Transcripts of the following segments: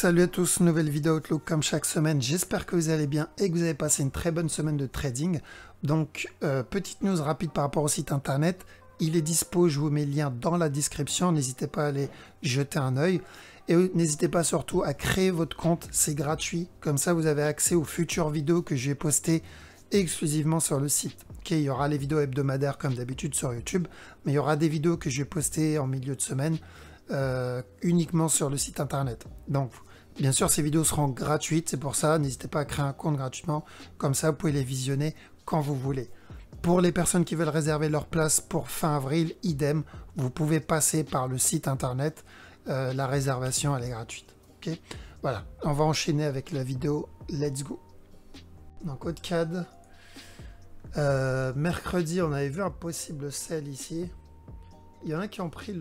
Salut à tous, nouvelle vidéo Outlook comme chaque semaine, j'espère que vous allez bien et que vous avez passé une très bonne semaine de trading. Donc, petite news rapide par rapport au site internet, il est dispo, je vous mets le lien dans la description, n'hésitez pas à aller jeter un œil. Et n'hésitez pas surtout à créer votre compte, c'est gratuit, comme ça vous avez accès aux futures vidéos que j'ai postées exclusivement sur le site. Ok, il y aura les vidéos hebdomadaires comme d'habitude sur YouTube, mais il y aura des vidéos que j'ai postées en milieu de semaine uniquement sur le site internet. Donc, bien sûr, ces vidéos seront gratuites, c'est pour ça, n'hésitez pas à créer un compte gratuitement, comme ça vous pouvez les visionner quand vous voulez. Pour les personnes qui veulent réserver leur place pour fin avril, idem, vous pouvez passer par le site internet, la réservation elle est gratuite. Ok, voilà, on va enchaîner avec la vidéo, let's go. Donc AutoCAD, mercredi on avait vu un possible sell ici, il y en a qui ont pris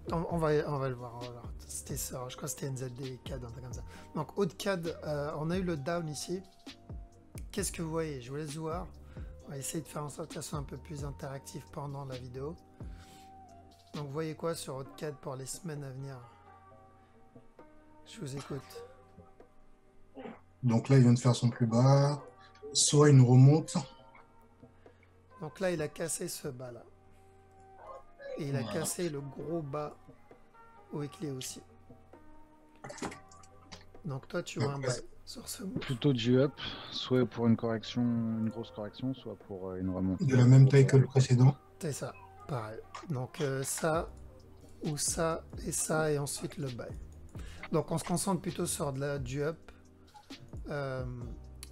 on va le voir. C'était ça, je crois que c'était NZD CAD, un truc comme ça. Donc AutoCAD, on a eu le down ici. Qu'est-ce que vous voyez? Je vous laisse voir. On va essayer de faire en sorte que ça soit un peu plus interactif pendant la vidéo. Donc vous voyez quoi sur AutoCAD pour les semaines à venir? Je vous écoute. Donc là, il vient de faire son plus bas. Soit une remonte. Donc là, il a cassé ce bas là. Et il a Voilà. cassé le gros bas au weekly aussi. Donc toi, tu vois un Après, buy sur ce move. Plutôt du up, soit pour une correction, une grosse correction, soit pour une remontée. de la même taille que le précédent. C'est ça, pareil. Donc ça, ou ça, et ensuite le buy. Donc on se concentre plutôt sur du up,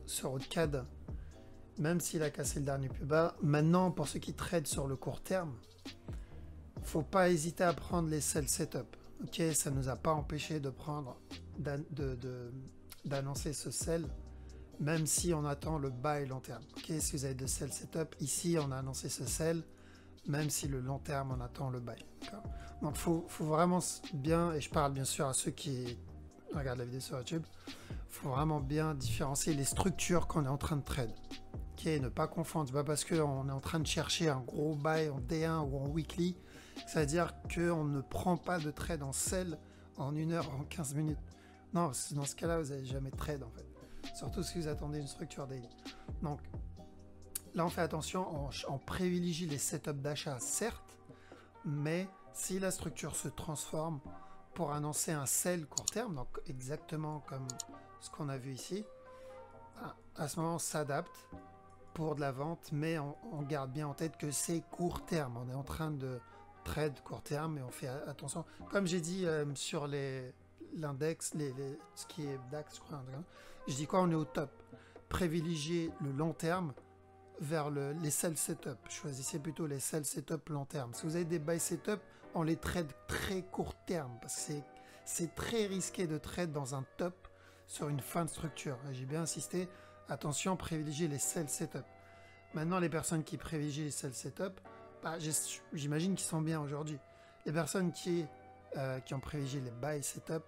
sur AutoCAD, même s'il a cassé le dernier plus bas. Maintenant, pour ceux qui tradent sur le court terme, faut pas hésiter à prendre les sell setup. Ok, ça nous a pas empêché de prendre, d'annoncer ce sell, même si on attend le buy long terme. Ok, si vous avez de sell setup, ici on a annoncé ce sell, même si le long terme on attend le buy. Donc faut vraiment bien, et je parle bien sûr à ceux qui regardent la vidéo sur YouTube, faut vraiment bien différencier les structures qu'on est en train de trade. Ok, ne pas confondre, c'est pas parce qu'on est en train de chercher un gros buy en D1 ou en weekly, ça veut dire qu'on ne prend pas de trade en sell en 1 heure, en 15 minutes. Non, dans ce cas-là, vous n'allez jamais trade en fait. Surtout si vous attendez une structure daily. Donc là, on fait attention, on privilégie les setups d'achat, certes, mais si la structure se transforme pour annoncer un sell court terme, donc exactement comme ce qu'on a vu ici, à ce moment on s'adapte pour de la vente, mais on garde bien en tête que c'est court terme. On est en train de trade court terme et on fait attention. Comme j'ai dit sur l'index, ce qui est DAX, je crois, je dis quoi, on est au top. Privilégiez le long terme vers les sell setup. Choisissez plutôt les sell setup long terme. Si vous avez des buy setup, on les trade très court terme parce que c'est très risqué de trade dans un top sur une fin de structure. J'ai bien insisté, attention, privilégiez les sell setup. Maintenant, les personnes qui privilégient les sell setup, bah, j'imagine qu'ils sont bien aujourd'hui. Les personnes qui ont privilégié les buy setup,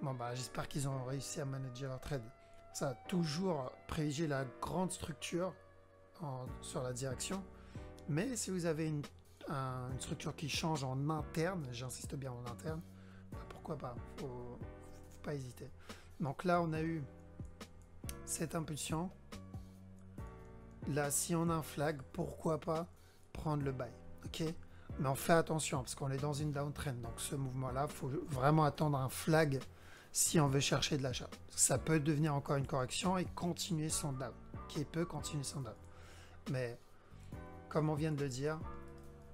bon, bah, j'espère qu'ils ont réussi à manager leur trade. Ça a toujours privilégié la grande structure sur la direction. Mais si vous avez une structure qui change en interne, j'insiste bien en interne, bah pourquoi pas, faut pas hésiter. Donc là, on a eu cette impulsion. Là, si on a un flag, pourquoi pas prendre le buy. Ok, mais on fait attention parce qu'on est dans une downtrend. Donc ce mouvement-là, il faut vraiment attendre un flag si on veut chercher de l'achat. Ça peut devenir encore une correction et continuer son down, qui peut continuer son down. Mais comme on vient de le dire,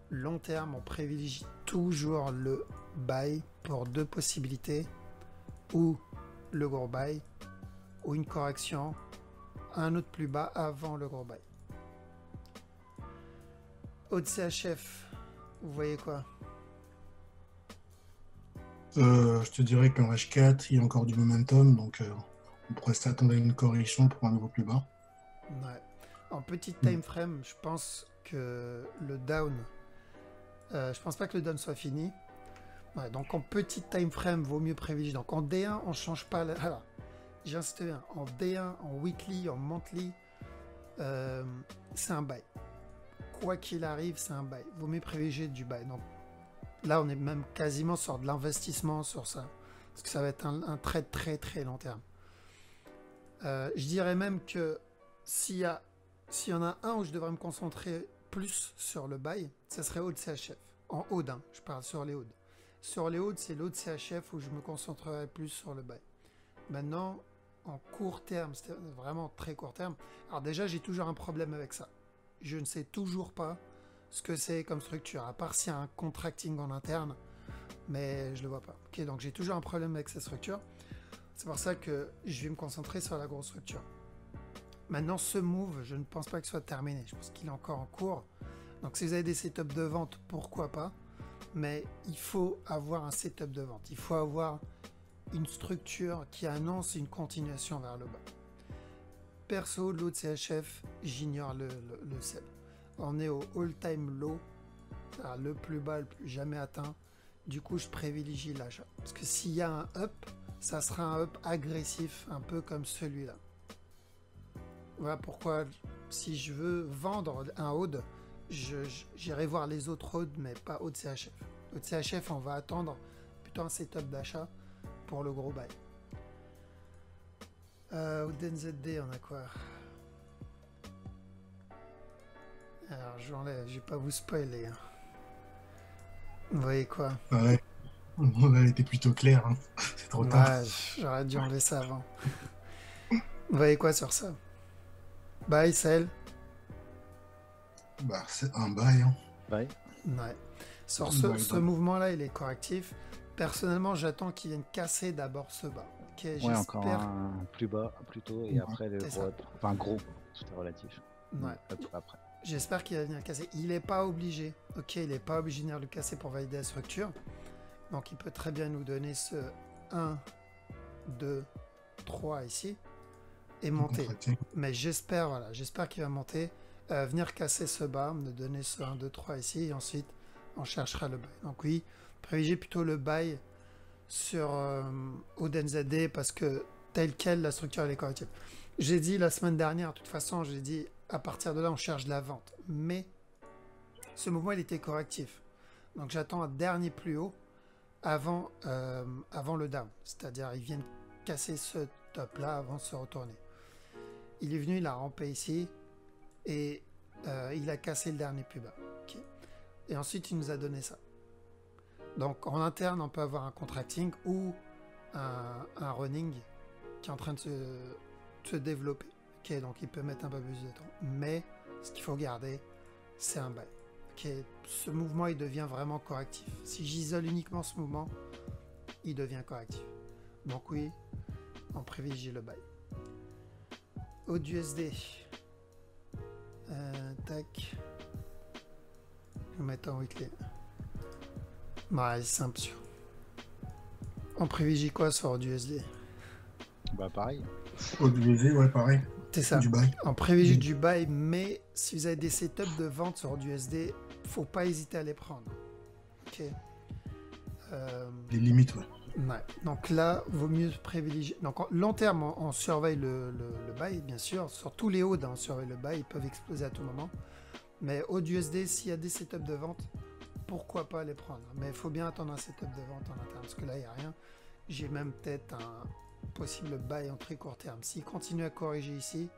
long terme, on privilégie toujours le buy pour deux possibilités, ou le gros buy, ou une correction, un autre plus bas avant le gros buy. Au CHF, vous voyez quoi? Je te dirais qu'en H4, il y a encore du momentum, donc on pourrait s'attendre à une correction pour un nouveau plus bas. Ouais. En petit time frame, je pense que le down, je pense pas que le down soit fini. Ouais, donc en petit time frame, vaut mieux privilégier. Donc en D1, on change pas. Alors, j'insiste bien. En D1, en weekly, en monthly, c'est un buy. Quoi qu'il arrive, c'est un buy. Vaut mieux privilégier du buy. Donc Là, on est même quasiment sur de l'investissement sur ça. Parce que ça va être un très très très long terme. Je dirais même que s'il y en a un où je devrais me concentrer plus sur le buy, ça serait Aude CHF. En Aude, hein, je parle sur les Audes. Sur les Audes, c'est l'Aude CHF où je me concentrerai plus sur le buy. Maintenant, en court terme, c'est vraiment très court terme. Alors déjà, j'ai toujours un problème avec ça. Je ne sais toujours pas ce que c'est comme structure, à part s'il y a un contracting en interne, mais je le vois pas. Ok, donc j'ai toujours un problème avec cette structure. C'est pour ça que je vais me concentrer sur la grosse structure. Maintenant, ce move, je ne pense pas qu'il soit terminé. Je pense qu'il est encore en cours. Donc si vous avez des setups de vente, pourquoi pas. Mais il faut avoir un setup de vente. Il faut avoir une structure qui annonce une continuation vers le bas. Perso, l'autre CHF, j'ignore le sell. On est au all-time low, le plus bas, le plus jamais atteint. Du coup, je privilégie l'achat. Parce que s'il y a un up, ça sera un up agressif, un peu comme celui-là. Voilà pourquoi, si je veux vendre un Aude, j'irai voir les autres Audes, mais pas Aude CHF. Aude CHF, on va attendre plutôt un setup d'achat pour le gros buy. Aude NZD, on a quoi? Alors, j'enlève, je vais pas vous spoiler. Hein. Vous voyez quoi? Ouais, on a été plutôt clair. Hein. C'est trop tard. J'aurais dû enlever ça avant. Vous voyez quoi sur ça? Buy, sell? Bah, c'est un buy. Hein. Buy. Ouais. Sur ce mouvement-là, il est correctif. Personnellement, j'attends qu'il vienne casser d'abord ce bas. Okay, ouais, encore un plus bas, plutôt, et après le gros up. Enfin, gros, tout est relatif. Ouais. Après. J'espère qu'il va venir casser. Il n'est pas obligé. Ok, il n'est pas obligé de venir le casser pour valider la structure. Donc, il peut très bien nous donner ce 1, 2, 3 ici et monter. Mais j'espère, voilà, j'espère qu'il va monter, venir casser ce bas, me donner ce 1, 2, 3 ici et ensuite, on cherchera le buy. Donc, oui, privilégiez plutôt le buy sur Aude NZD parce que tel quel, la structure elle est corrective. J'ai dit la semaine dernière, de toute façon, j'ai dit à partir de là, on cherche de la vente. Mais ce mouvement, il était correctif. Donc, j'attends un dernier plus haut avant le down. C'est-à-dire, ils viennent casser ce top-là avant de se retourner. Il est venu, il a rampé ici et il a cassé le dernier plus bas. Okay. Et ensuite, il nous a donné ça. Donc, en interne, on peut avoir un contracting ou un running qui est en train de se développer. Ok, donc il peut mettre un peu plus de temps. Mais ce qu'il faut garder, c'est un buy. Ok, ce mouvement, il devient vraiment correctif. Si j'isole uniquement ce mouvement, il devient correctif. Donc oui, on privilégie le buy. Aude USD. Tac. Je vais mettre en weekly. Ouais, c'est simple sûr. On privilégie quoi sur Aude USD? Bah pareil. Aude USD, ouais, pareil. C'est ça. Du buy. On privilégie du buy, mais si vous avez des setups de vente sur du USD, faut pas hésiter à les prendre. Ok. Les limites, ouais. Ouais. Donc là, vaut mieux privilégier. Donc en long terme, on surveille le buy, bien sûr. Sur tous les hauts, on surveille le buy. Ils peuvent exploser à tout moment. Mais au USD, s'il y a des setups de vente, pourquoi pas les prendre? Mais il faut bien attendre un setup de vente en interne, parce que là, il n'y a rien. J'ai même peut-être un possible buy en très court terme. S'il continue à corriger ici,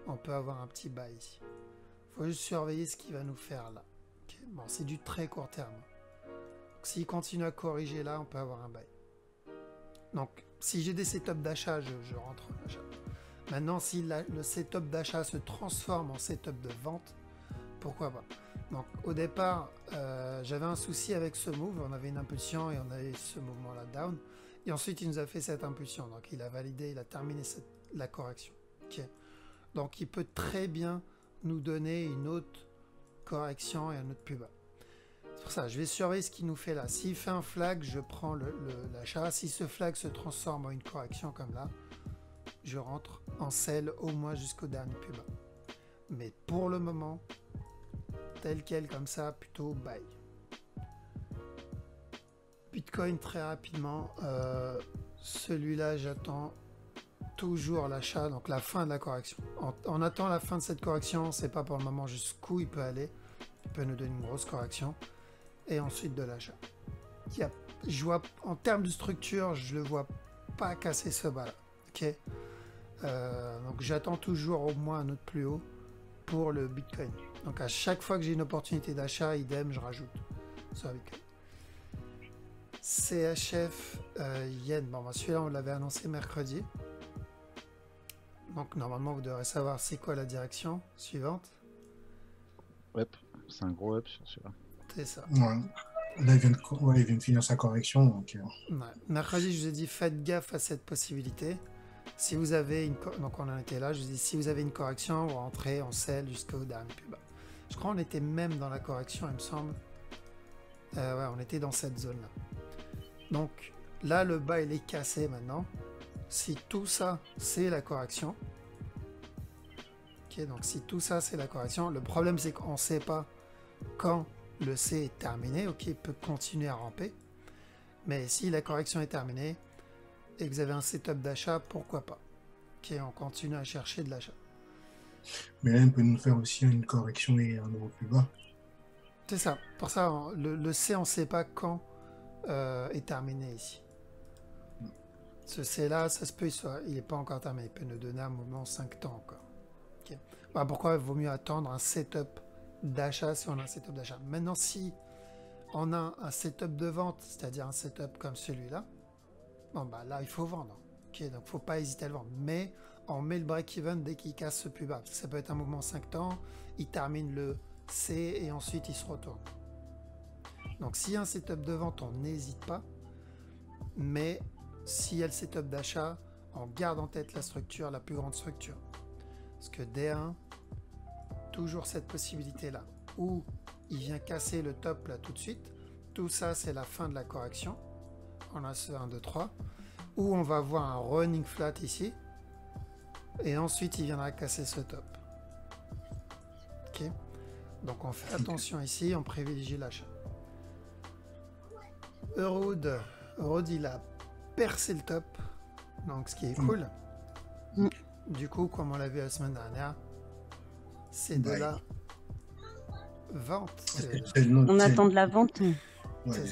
on peut avoir un petit buy ici. Il faut juste surveiller ce qu'il va nous faire là. Okay. Bon, c'est du très court terme. S'il continue à corriger là, on peut avoir un buy. Donc, si j'ai des setups d'achat, je rentre en achat. Maintenant, si le setup d'achat se transforme en setup de vente, pourquoi pas? Donc, au départ, j'avais un souci avec ce move. On avait une impulsion et on avait ce mouvement-là down. Et ensuite, il nous a fait cette impulsion. Donc, il a validé, il a terminé la correction. Okay. Donc, il peut très bien nous donner une autre correction et un autre plus bas. C'est pour ça, je vais surveiller ce qu'il nous fait là. S'il fait un flag, je prends l'achat. Si ce flag se transforme en une correction comme là, je rentre en sell au moins jusqu'au dernier plus bas. Mais pour le moment, tel quel comme ça, plutôt buy. Bitcoin très rapidement, celui-là j'attends toujours l'achat, donc la fin de la correction. On attend la fin de cette correction, c'est pas pour le moment jusqu'où il peut aller. Il peut nous donner une grosse correction. et ensuite de l'achat. Je vois, en termes de structure, je le vois pas casser ce bas là. Ok. Donc j'attends toujours au moins un autre plus haut pour le Bitcoin. Donc à chaque fois que j'ai une opportunité d'achat, idem, je rajoute sur Bitcoin. CHF Yen. Bon, bah, celui-là, on l'avait annoncé mercredi. Donc normalement, vous devrez savoir c'est quoi la direction suivante. Up, c'est un gros up sur celui-là. C'est ça. Ouais. Là, il vient de finir sa correction. Donc, Ouais. Mercredi, je vous ai dit, faites gaffe à cette possibilité. Si vous avez une... Donc on en était là, je vous ai dit, si vous avez une correction, vous rentrez en sell jusqu'au dernier plus bas. Je crois qu'on était même dans la correction, il me semble. Ouais, on était dans cette zone-là. Donc là, le bas, il est cassé maintenant. Si tout ça, c'est la correction. Ok, donc si tout ça, c'est la correction. Le problème, c'est qu'on ne sait pas quand le C est terminé. Ok, il peut continuer à ramper. Mais si la correction est terminée et que vous avez un setup d'achat, pourquoi pas. Ok, on continue à chercher de l'achat. mais là, il peut nous faire aussi une correction et un nouveau plus bas. C'est ça. Pour ça, le C, on ne sait pas quand est terminé ici. Ce C-là, ça se peut, il n'est pas encore terminé. Il peut nous donner un moment 5 temps encore. Okay. Bah, pourquoi il vaut mieux attendre un setup d'achat si on a un setup d'achat. Maintenant, si on a un setup de vente, c'est-à-dire un setup comme celui-là, bon, bah, là, il faut vendre. Ok, donc il ne faut pas hésiter à le vendre. Mais on met le break-even dès qu'il casse ce plus bas. Parce que ça peut être un mouvement 5 temps, il termine le C et ensuite il se retourne. Donc s'il y a un setup de vente, on n'hésite pas. Mais s'il y a le setup d'achat, on garde en tête la structure, la plus grande structure. Parce que D1, toujours cette possibilité-là, où il vient casser le top là tout de suite. Tout ça, c'est la fin de la correction. On a ce 1, 2, 3. Où on va voir un running flat ici. Et ensuite, il viendra casser ce top. Ok. Donc on fait attention ici, on privilégie l'achat. Euroud, il a percé le top, donc ce qui est cool. Du coup, comme on l'a vu la semaine dernière, c'est de la vente. On attend de la vente. Ouais,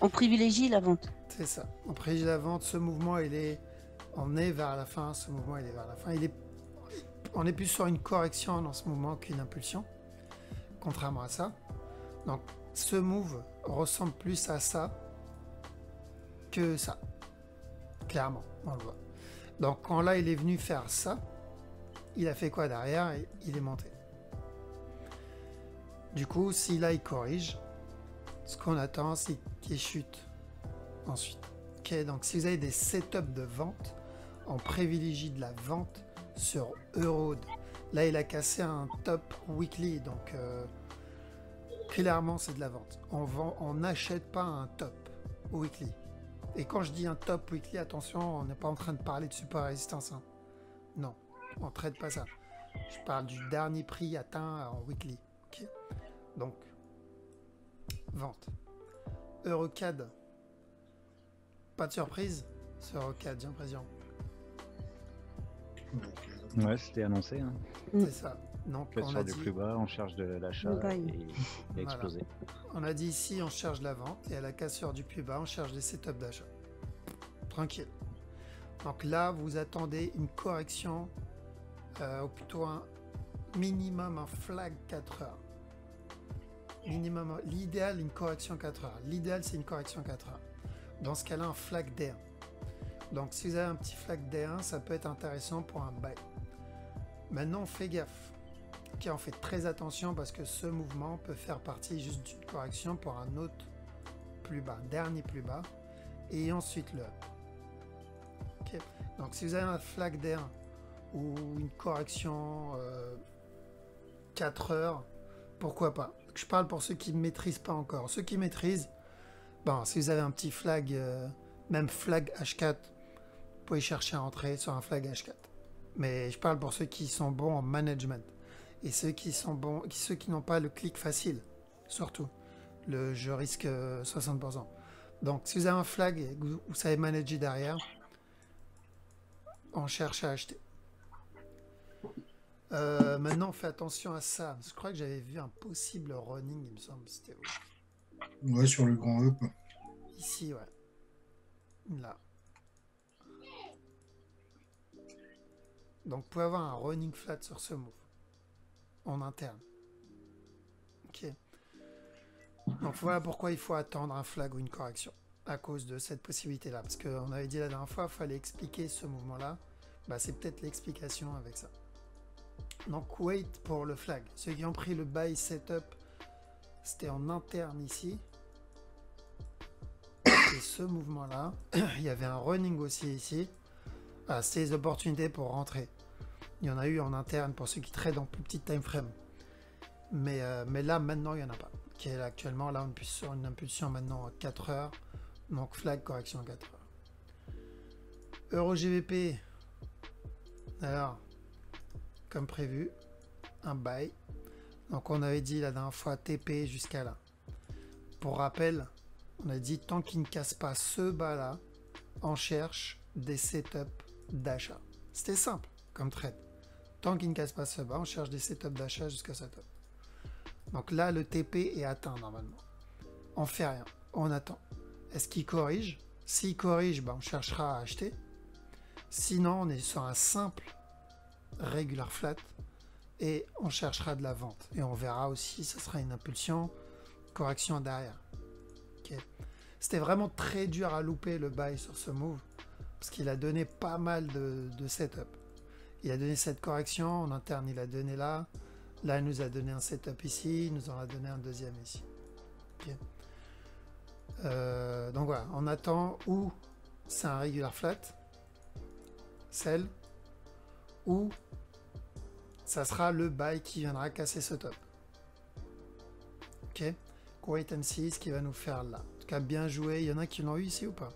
On privilégie la vente. C'est ça. On privilégie la vente. Ce mouvement, on est vers la fin. Ce mouvement, il est vers la fin. On est plus sur une correction dans ce mouvement qu'une impulsion, contrairement à ça. Donc, ce move ressemble plus à ça que ça. Clairement, on le voit. Donc, quand là, il est venu faire ça, il a fait quoi derrière? Il est monté. Du coup, si là, il corrige, ce qu'on attend, c'est qu'il chute ensuite. Ok, donc si vous avez des setups de vente, on privilégie de la vente sur Euroud. Là, il a cassé un top weekly, donc clairement, c'est de la vente. On n'achète pas un top weekly. Et quand je dis un top weekly, attention, on n'est pas en train de parler de support résistance. Hein. Non, on ne traite pas ça. Je parle du dernier prix atteint en weekly. Okay. Donc, vente. Eurocad. Pas de surprise sur Eurocad, j'ai l'impression. Ouais, c'était annoncé. Hein. C'est ça. Donc, on a dit du plus bas, on cherche de l'achat et il a explosé. On a dit ici, on cherche la vente et à la cassure du plus bas, on cherche des setups d'achat. Tranquille. Donc là, vous attendez une correction, ou plutôt un minimum, un flag 4 heures. Minimum, l'idéal, une correction 4 heures. L'idéal, c'est une correction 4 heures. Dans ce cas-là, un flag D1. Donc si vous avez un petit flag D1, ça peut être intéressant pour un buy. Maintenant, on fait gaffe. Okay, on fait très attention parce que ce mouvement peut faire partie juste d'une correction pour un autre plus bas, dernier plus bas, et ensuite le up. Okay. Donc si vous avez un flag D1 ou une correction 4 heures, pourquoi pas. Je parle pour ceux qui ne maîtrisent pas encore. Ceux qui maîtrisent, bon, si vous avez un petit flag, même flag H4, vous pouvez chercher à entrer sur un flag H4. Mais je parle pour ceux qui sont bons en management. Et ceux qui sont bons, ceux qui n'ont pas le clic facile, surtout. Je risque 60%. Donc, si vous avez un flag et que vous savez manager derrière, on cherche à acheter. Maintenant, on fait attention à ça. Je crois que j'avais vu un possible running, il me semble. C'était où? Ouais, sur le grand up. Ici, ouais. Là. Donc, vous pouvez avoir un running flat sur ce move. En interne. Ok. Donc, voilà pourquoi il faut attendre un flag ou une correction. À cause de cette possibilité-là. Parce qu'on avait dit la dernière fois, il fallait expliquer ce mouvement-là. Bah, c'est peut-être l'explication avec ça. Donc, wait pour le flag. Ceux qui ont pris le buy setup, c'était en interne ici. Et ce mouvement-là, il y avait un running aussi ici. Voilà, c'était les opportunités pour rentrer. Il y en a eu en interne pour ceux qui tradent en plus petit time frame. Mais là, maintenant, il n'y en a pas. Okay, là, actuellement, là, on est sur une impulsion maintenant à 4 heures. Donc, flag, correction à 4 heures. Euro GBP. Alors, comme prévu, un buy. Donc, on avait dit la dernière fois TP jusqu'à là. Pour rappel, on a dit tant qu'il ne casse pas ce bas-là, on cherche des setups d'achat. C'était simple comme trade. Tant qu'il ne casse pas ce bas, on cherche des setups d'achat jusqu'à ce top. Donc là, le TP est atteint normalement. On fait rien, on attend. Est-ce qu'il corrige? S'il corrige, on cherchera à acheter. Sinon, on est sur un simple regular flat et on cherchera de la vente. Et on verra aussi, ça sera une impulsion, correction derrière. Okay. C'était vraiment très dur à louper le buy sur ce move parce qu'il a donné pas mal de setup. Il a donné cette correction, en interne il a donné là. Là, il nous a donné un setup ici, il nous en a donné un deuxième ici. Okay. Donc voilà, on attend où c'est un regular flat, sell, ou ça sera le buy qui viendra casser ce top. Ok, wait and see ce qui va nous faire là. En tout cas, bien joué. Il y en a qui l'ont eu ici ou pas?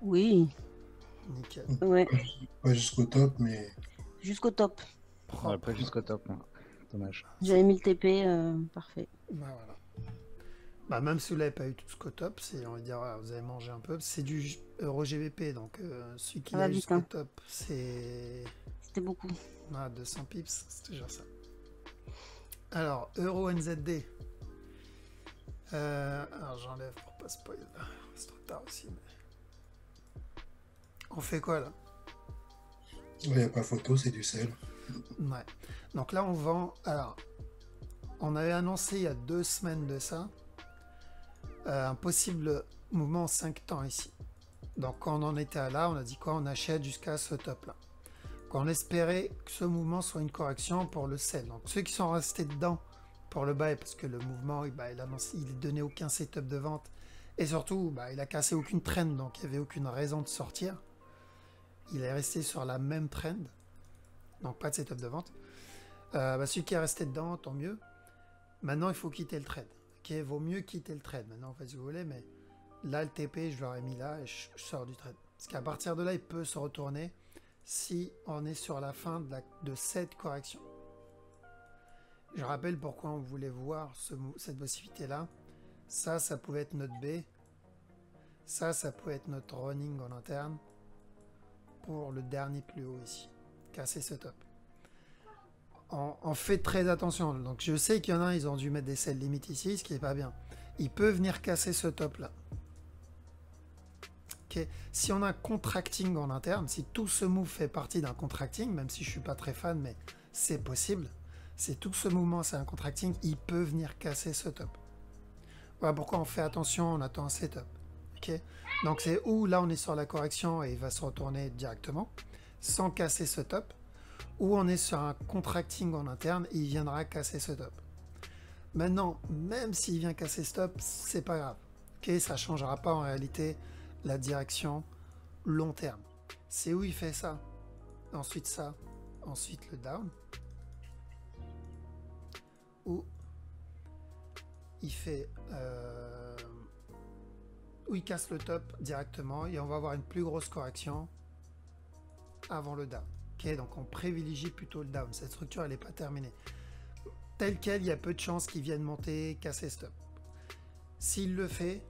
Oui. Nickel. Ouais. Pas jusqu'au top, mais... Jusqu'au top. Ouais, pas jusqu'au top, non. Dommage. J'avais mis le TP, parfait. Bah voilà. Bah, même si vous l'avez pas eu jusqu'au top, c'est, on va dire, voilà, vous avez mangé un peu. C'est du euro GBP, donc celui qui l'a jusqu'au hein. top, c'est... C'était beaucoup. 200 pips, c'est toujours ça. Alors, euro NZD. Alors j'enlève pour pas spoil. C'est trop tard aussi. Mais... On fait quoi là? Il n'y a pas photo, c'est du sel. Ouais. Donc là on vend. Alors, on avait annoncé il y a 2 semaines de ça un possible mouvement en 5 temps ici. Donc quand on en était là, on a dit quoi? On achète jusqu'à ce top là. On espérait que ce mouvement soit une correction pour le sell. Donc ceux qui sont restés dedans pour le buy, parce que le mouvement, il ne donnait aucun setup de vente. Et surtout, il a cassé aucune trend, donc il n'y avait aucune raison de sortir. Il est resté sur la même trend. Donc pas de setup de vente. Celui qui est resté dedans, tant mieux. Maintenant, il faut quitter le trade. Okay, vaut mieux quitter le trade. Maintenant, faites ce que vous voulez, mais là, le TP, je l'aurais mis là et je sors du trade. Parce qu'à partir de là, il peut se retourner si on est sur la fin de cette correction. Je rappelle pourquoi on voulait voir cette possibilité-là. Ça pouvait être notre B. Ça pouvait être notre running en interne pour le dernier plus haut ici. Casser ce top. On fait très attention. Donc je sais qu'il y en a, ils ont dû mettre des sell limites ici, ce qui n'est pas bien. Il peut venir casser ce top-là. Okay. Si on a un contracting en interne, si tout ce move fait partie d'un contracting, même si je ne suis pas très fan, mais c'est possible. Si tout ce mouvement c'est un contracting, il peut venir casser ce top. Voilà pourquoi on fait attention, on attend un setup. Okay. Donc c'est où là on est sur la correction et il va se retourner directement, sans casser ce top, ou on est sur un contracting en interne et il viendra casser ce top. Maintenant, même s'il vient casser ce top, c'est pas grave. Okay, ça ne changera pas en réalité la direction long terme. C'est où il fait ça, ensuite ça, ensuite le down, où il fait où il casse le top directement et on va avoir une plus grosse correction avant le down. Okay, donc on privilégie plutôt le down. Cette structure elle n'est pas terminée. Tel quel, il y a peu de chances qu'il vienne monter, casser stop. S'il le fait,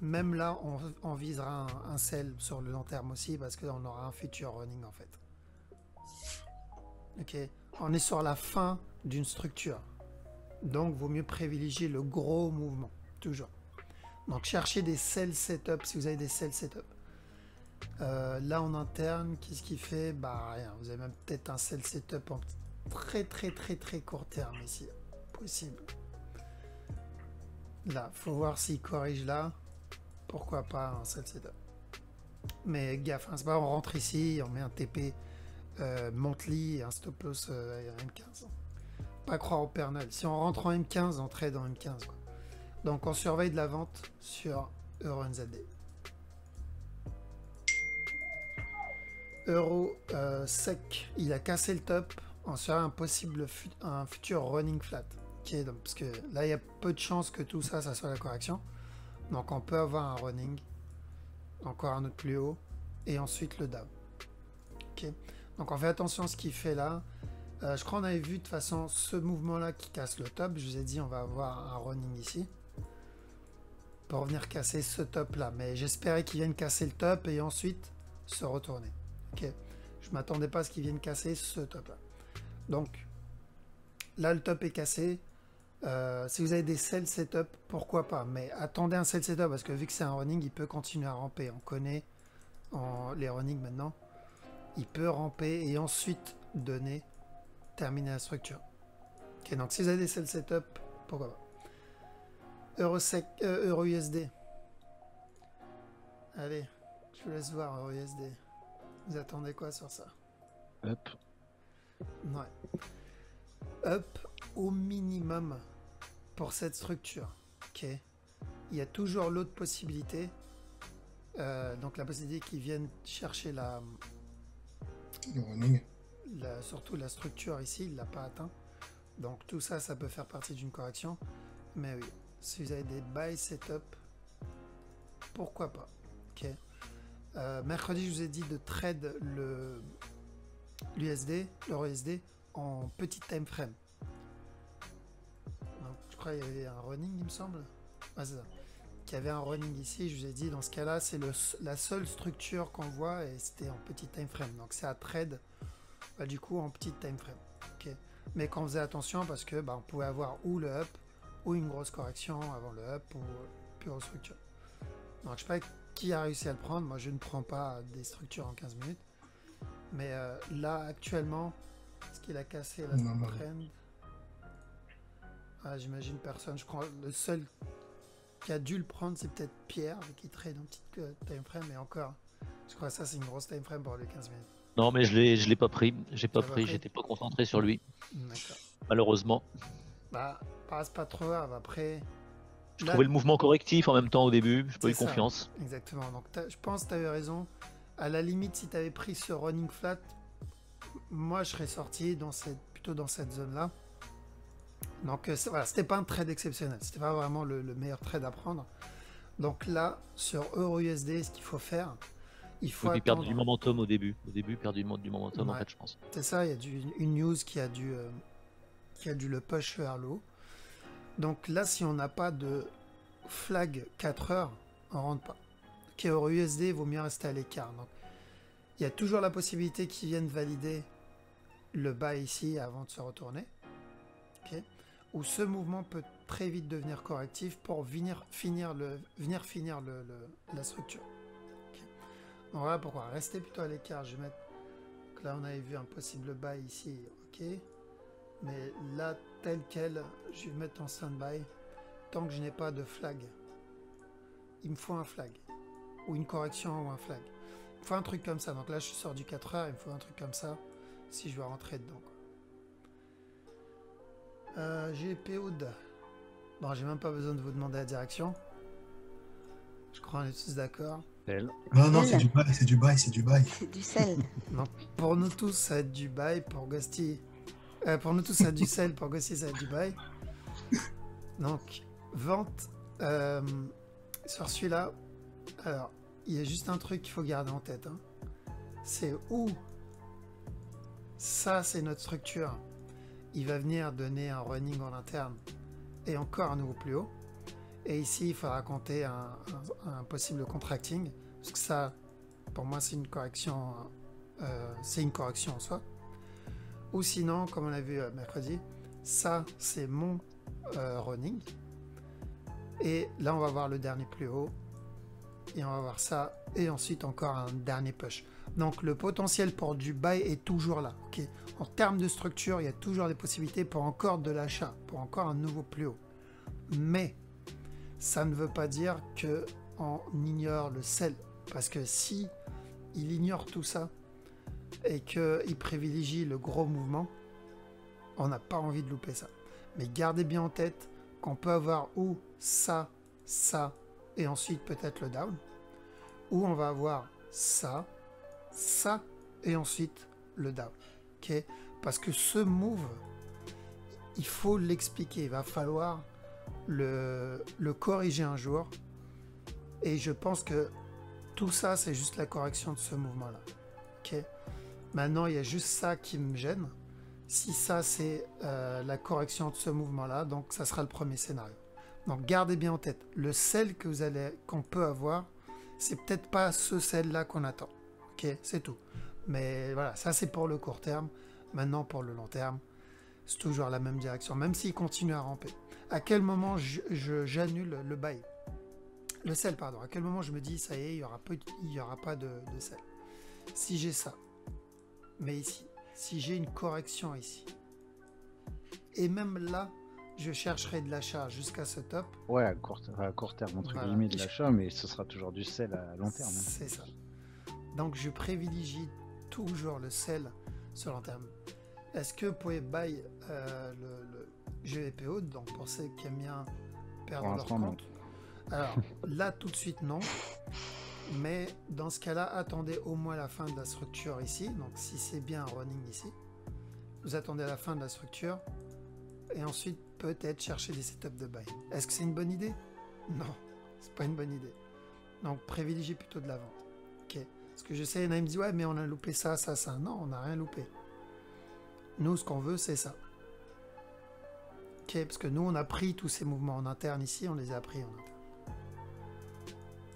même là, on visera un sell sur le long terme aussi parce qu'on aura un future running en fait. Ok, on est sur la fin d'une structure. Donc, vaut mieux privilégier le gros mouvement. toujours. Donc cherchez des sell setup si vous avez des sell setup. Là en interne, qu'est-ce qu'il fait? Bah rien, vous avez même peut-être un sell setup en très court terme ici, possible. Là, faut voir s'il corrige là, pourquoi pas un sell setup. Mais gaffe, hein, c'est pas on rentre ici, on met un TP monthly et un stop loss M15. Pas croire au Père Noël. Si on rentre en M15, on trade en M15 quoi. Donc on surveille de la vente sur EURNZD. Euro sec, il a cassé le top, on serait un futur running flat. Okay, donc, parce que là il y a peu de chances que tout ça soit la correction. Donc on peut avoir un running, encore un autre plus haut, et ensuite le down. Okay. Donc on fait attention à ce qu'il fait là. Je crois qu'on avait vu de toute façon ce mouvement là qui casse le top. Je vous ai dit on va avoir un running ici pour venir casser ce top là. Mais j'espérais qu'il vienne casser le top et ensuite se retourner. Ok. Je m'attendais pas à ce qu'il vienne casser ce top là. Donc là le top est cassé. Si vous avez des sell setup, pourquoi pas. Mais attendez un sell setup parce que vu que c'est un running, il peut continuer à ramper. On connaît les runnings maintenant. Il peut ramper et ensuite terminer la structure. Ok, donc si vous avez des sell setup, pourquoi pas. Euro USD. Allez, je vous laisse voir Euro USD. Vous attendez quoi sur ça? Up. Ouais. Up au minimum pour cette structure. Ok. Il y a toujours l'autre possibilité. Donc la possibilité qu'ils viennent chercher Le running. surtout la structure ici, il ne l'a pas atteint. Donc tout ça, ça peut faire partie d'une correction. Mais oui, si vous avez des buy setup, pourquoi pas. Ok. Mercredi, je vous ai dit de trade l'USD, l'euro USD en petit time frame. Donc, je crois qu'il y avait un running, il me semble. Ah, c'est ça. Qu'il y avait un running ici, je vous ai dit dans ce cas-là, c'est la seule structure qu'on voit et c'était en petit time frame. Donc c'est à trade du coup en petit time frame. Okay. Mais qu'on faisait attention parce que on pouvait avoir ou le up ou une grosse correction avant le up ou pure structure. Donc je sais pas qui a réussi à le prendre. Moi je ne prends pas des structures en 15 minutes. Mais là actuellement, est-ce qu'il a cassé la trend? Ah, j'imagine personne. Je crois le seul qui a dû le prendre, c'est peut-être Pierre qui trade en petite time frame. Et encore, je crois que ça c'est une grosse time frame pour les 15 minutes. Non, mais je l'ai pas pris. J'ai pas pris. J'étais pas concentré sur lui. D'accord. Malheureusement. Bah, passe pas trop grave. Après, je trouvais le mouvement correctif en même temps au début. J'ai pas eu ça, confiance. Exactement. Donc, je pense que tu avais raison. À la limite, si tu avais pris ce running flat, moi je serais sorti plutôt dans cette zone-là. Donc, voilà, c'était pas un trade exceptionnel. C'était pas vraiment le meilleur trade à prendre. Donc là, sur Euro USD, ce qu'il faut faire, il faut attendre. Perdre du momentum au début. Au début, perdre du momentum, en fait, je pense. C'est ça, il y a une news qui a dû le push vers le haut. Donc là, si on n'a pas de flag 4 heures, on rentre pas. Ok, Euro USD, il vaut mieux rester à l'écart. Donc, il y a toujours la possibilité qu'ils viennent valider le bas ici avant de se retourner. Ok. Ou ce mouvement peut très vite devenir correctif pour venir finir la structure. Okay. Donc voilà pourquoi. Restez plutôt à l'écart. Je vais mettre. Donc là, on avait vu un possible buy ici. Ok. Mais là, tel quel, je vais mettre en stand-by. Tant que je n'ai pas de flag. Il me faut un flag. Ou une correction ou un flag. Il me faut un truc comme ça. Donc là, je sors du 4 heures. Il me faut un truc comme ça. Si je veux rentrer dedans. GPOD. Bon, j'ai même pas besoin de vous demander la direction. Je crois qu'on est tous d'accord. Non, c'est du bail, c'est du bail, c'est du bail. C'est du sel. Donc, pour nous tous, ça va être du bail. Pour Ghosty, pour nous tous, ça va être du sel. Pour Ghosty, ça va être du bail. Donc, vente sur celui-là. Alors, il y a juste un truc qu'il faut garder en tête. Hein. C'est où ça, c'est notre structure. Il va venir donner un running en interne et encore un nouveau plus haut. Et ici, il faudra compter un possible contracting. Parce que ça, pour moi, c'est une correction en soi. Ou sinon, comme on l'a vu mercredi, ça, c'est mon running. Et là, on va voir le dernier plus haut. Et on va voir ça. Et ensuite, encore un dernier push. Donc, le potentiel pour du buy est toujours là. Okay, en termes de structure, il y a toujours des possibilités pour encore de l'achat, pour encore un nouveau plus haut. Mais, ça ne veut pas dire qu'on ignore le sell. Parce que si il ignore tout ça et qu'il privilégie le gros mouvement, on n'a pas envie de louper ça. Mais gardez bien en tête qu'on peut avoir ou ça, et ensuite peut-être le down, ou on va avoir ça, et ensuite le down. Okay, parce que ce move, il faut l'expliquer, il va falloir le corriger un jour. Et je pense que tout ça, c'est juste la correction de ce mouvement-là. Okay, maintenant, il y a juste ça qui me gêne. Si ça, c'est la correction de ce mouvement-là, donc ça sera le premier scénario. Donc, gardez bien en tête, le sell qu'on peut avoir, c'est peut-être pas ce sell-là qu'on attend. Ok, c'est tout. Mais voilà, ça c'est pour le court terme. Maintenant, pour le long terme, c'est toujours la même direction, même s'il continue à ramper. À quel moment j'annule le buy? Le sell, pardon. À quel moment je me dis, ça y est, il n'y aura pas de sell? Si j'ai ça, mais ici, si j'ai une correction ici, et même là, je chercherai de l'achat jusqu'à ce top. Ouais, à court terme, entre Voilà. guillemets, de l'achat, mais ce sera toujours du sell à long terme. C'est ça. Donc, je privilégie toujours le sell sur long terme. Est-ce que vous pouvez buy le GVPO, donc pour ceux qui aiment bien perdre leur l'instant, non. compte? Alors, là, tout de suite, non. Mais dans ce cas-là, attendez au moins la fin de la structure ici. Donc, si c'est bien un running ici, vous attendez à la fin de la structure et ensuite peut-être chercher des setups de buy. Est-ce que c'est une bonne idée? Non, c'est pas une bonne idée. Donc, privilégiez plutôt de la vente. Ok. Parce que je sais, il y en a qui me disent ouais, mais on a loupé ça. Non, on n'a rien loupé. Nous, ce qu'on veut, c'est ça. Ok, parce que nous, on a pris tous ces mouvements en interne ici, on les a pris en interne.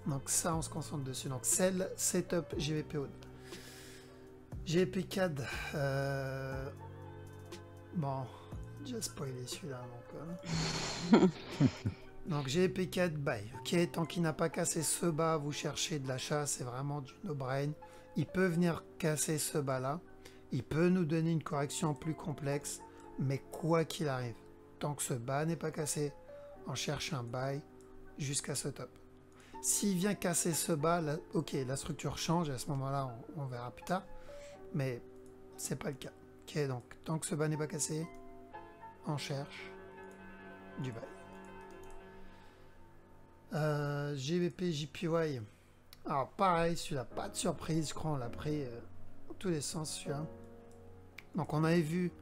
Donc ça, on se concentre dessus. Donc sell, setup, GVPO. GVP-CAD. Bon, déjà spoilé celui-là. Donc GVP-CAD buy. Ok, tant qu'il n'a pas cassé ce bas, vous cherchez de l'achat, c'est vraiment du no-brain. Il peut venir casser ce bas-là. Il peut nous donner une correction plus complexe. Mais quoi qu'il arrive, tant que ce bas n'est pas cassé, on cherche un buy jusqu'à ce top. S'il vient casser ce bas, là, ok, la structure change, et à ce moment-là, on verra plus tard. Mais c'est pas le cas. Ok, donc, tant que ce bas n'est pas cassé, on cherche du buy. GBP, JPY. Alors, pareil, celui-là, pas de surprise, je crois, on l'a pris dans tous les sens, celui-là. Donc, on avait vu,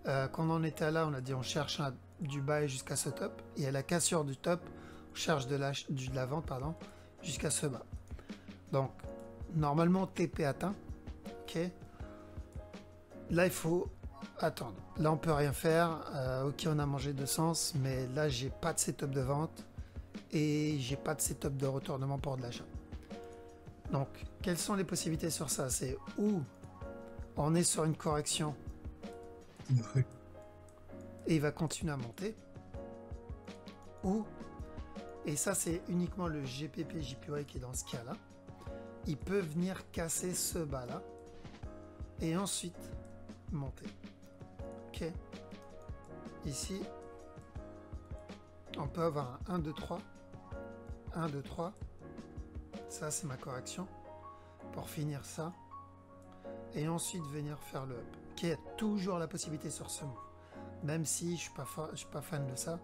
quand on en était là, on a dit on cherche du buy jusqu'à ce top, et à la cassure du top, on cherche de la vente, pardon, jusqu'à ce bas. Donc, normalement, TP atteint. Ok. Là, il faut attendre. Là, on peut rien faire. Ok, on a mangé de sens, mais là, j'ai pas de setup de vente et j'ai pas de setup de retournement pour de l'achat. Donc, quelles sont les possibilités sur ça? C'est où on est sur une correction et il va continuer à monter, ou et ça, c'est uniquement le GPP JPY qui est dans ce cas-là. Il peut venir casser ce bas-là et ensuite monter. Ok. Ici, on peut avoir un 1, 2, 3. 1, 2, 3. Ça, c'est ma correction. Pour finir ça. Et ensuite venir faire le up. Ok, il y a toujours la possibilité sur ce move. Même si je ne suis pas fan de ça,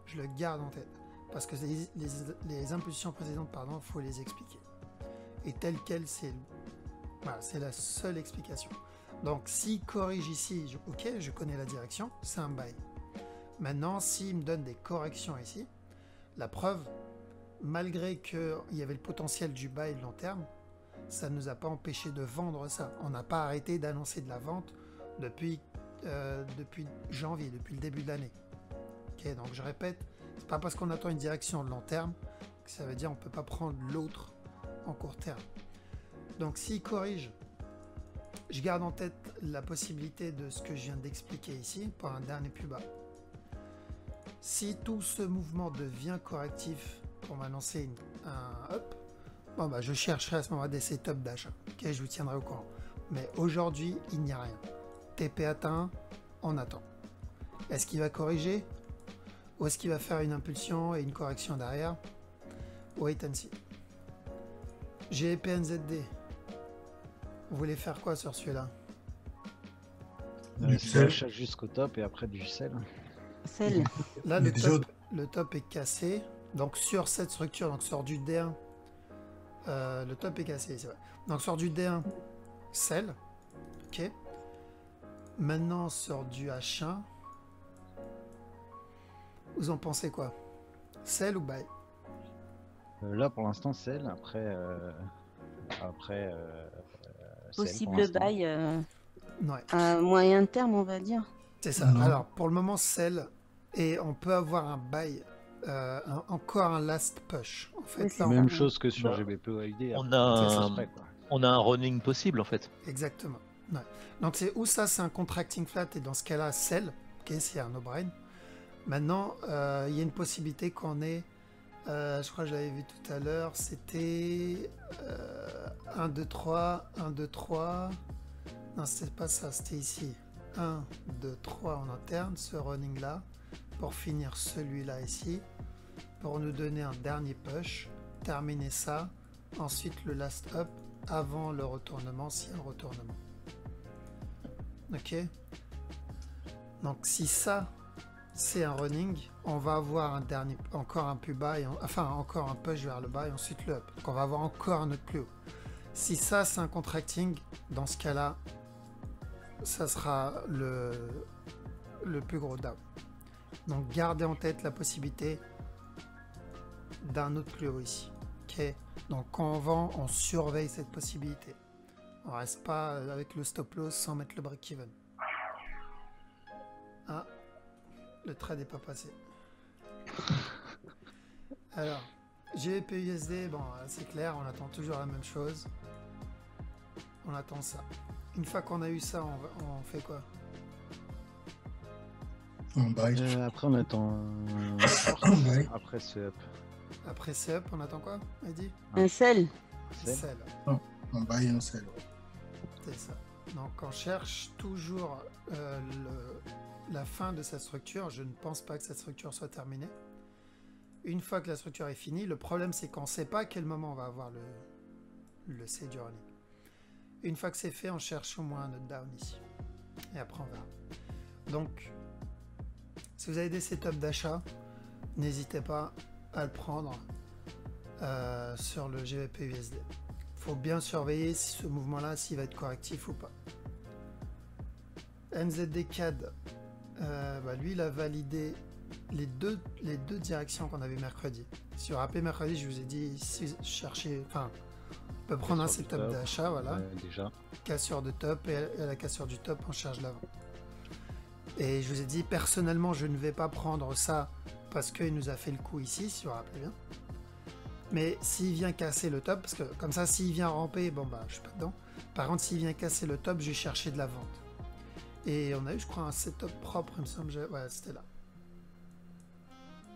je le garde en tête. Parce que les impulsions précédentes, pardon, il faut les expliquer. Et tel quel, c'est la seule explication. Donc, s'il corrige ici, ok, je connais la direction, c'est un buy. Maintenant, s'il me donne des corrections ici, la preuve, malgré qu'il y avait le potentiel du buy long terme, ça ne nous a pas empêché de vendre ça. On n'a pas arrêté d'annoncer de la vente depuis janvier, depuis le début de l'année. Ok, donc je répète, c'est pas parce qu'on attend une direction de long terme que ça veut dire on peut pas prendre l'autre en court terme. Donc s'il corrige, je garde en tête la possibilité de ce que je viens d'expliquer ici pour un dernier plus bas. Si tout ce mouvement devient correctif pour m'annoncer un up, bon bah je chercherai à ce moment-là des setups d'achat. Ok, je vous tiendrai au courant. Mais aujourd'hui, il n'y a rien. TP atteint, on attend. Est-ce qu'il va corriger? Ou est-ce qu'il va faire une impulsion et une correction derrière? Wait and see. GEPNZD. Vous voulez faire quoi sur celui-là? Du C'est sel. l'achat jusqu'au top et après du sel. Celle. Là, Mais déjà, le top est cassé. Donc sur cette structure, donc sur du D1, le top est cassé, c'est vrai. Donc sur du D1, sel. Ok. Maintenant sur du H1. Vous en pensez quoi? Sell ou buy? Là pour l'instant sel, après sel pour Possible l'instant. bail Ouais, à moyen terme, on va dire. c'est ça. Non. Alors pour le moment, sell. Et on peut avoir un buy, encore un last push. En fait, Oui, là, c'est on- Même ça. chose que sur Bah, GBP ou USD. on après, a ça un- se ferait, quoi. On a un running possible en fait. Exactement. Ouais. Donc c'est où ça, c'est un contracting flat et dans ce cas-là, sell. Ok, c'est un no-brain. Maintenant, il y a une possibilité qu'on ait, je crois que je l'avais vu tout à l'heure, c'était 1, 2, 3, 1, 2, 3. Non, c'était pas ça, c'était ici. 1, 2, 3 en interne, ce running-là, pour finir celui-là ici, pour nous donner un dernier push, terminer ça, ensuite le last up avant le retournement, s'il y a un retournement. Ok? Donc si ça, c'est un running, on va avoir un dernier, encore un plus bas, enfin encore un push vers le bas et ensuite le up. Donc on va avoir encore un autre plus haut. Si ça, c'est un contracting, dans ce cas-là, ça sera le plus gros down. Donc gardez en tête la possibilité d'un autre plus haut ici. Ok. Donc quand on vend, on surveille cette possibilité. On reste pas avec le stop loss sans mettre le break-even. Ah, le trade n'est pas passé. Alors, GBP USD, bon, c'est clair, on attend toujours la même chose. On attend ça. Une fois qu'on a eu ça, on fait quoi? un buy. Après on attend Ouais. après ce up. Après c'est up, on attend quoi, Mehdi? Un sel. Sell. Sell, Un buy et un sell. c'est ça. Donc on cherche toujours la fin de cette structure. Je ne pense pas que cette structure soit terminée. Une fois que la structure est finie, le problème c'est qu'on ne sait pas à quel moment on va avoir le C du running. Une fois que c'est fait, on cherche au moins un autre down ici. Et après on verra. Donc, si vous avez des setups d'achat, n'hésitez pas à le prendre sur le GBP USD. Il faut bien surveiller si ce mouvement-là, s'il va être correctif ou pas. NZD CAD, lui, il a validé les deux directions qu'on avait mercredi. Sur AP mercredi, je vous ai dit, si chercher, enfin, on peut prendre un Cassure du setup top. d'achat, voilà, Déjà. cassure de top, et à la cassure du top, on charge l'avant. Et je vous ai dit, personnellement, je ne vais pas prendre ça parce qu'il nous a fait le coup ici, si vous vous rappelez bien. Mais s'il vient casser le top, parce que comme ça, s'il vient ramper, bon bah, je suis pas dedans. Par contre, s'il vient casser le top, je vais chercher de la vente. Et on a eu, je crois, un setup propre, il me semble. Ouais, c'était là.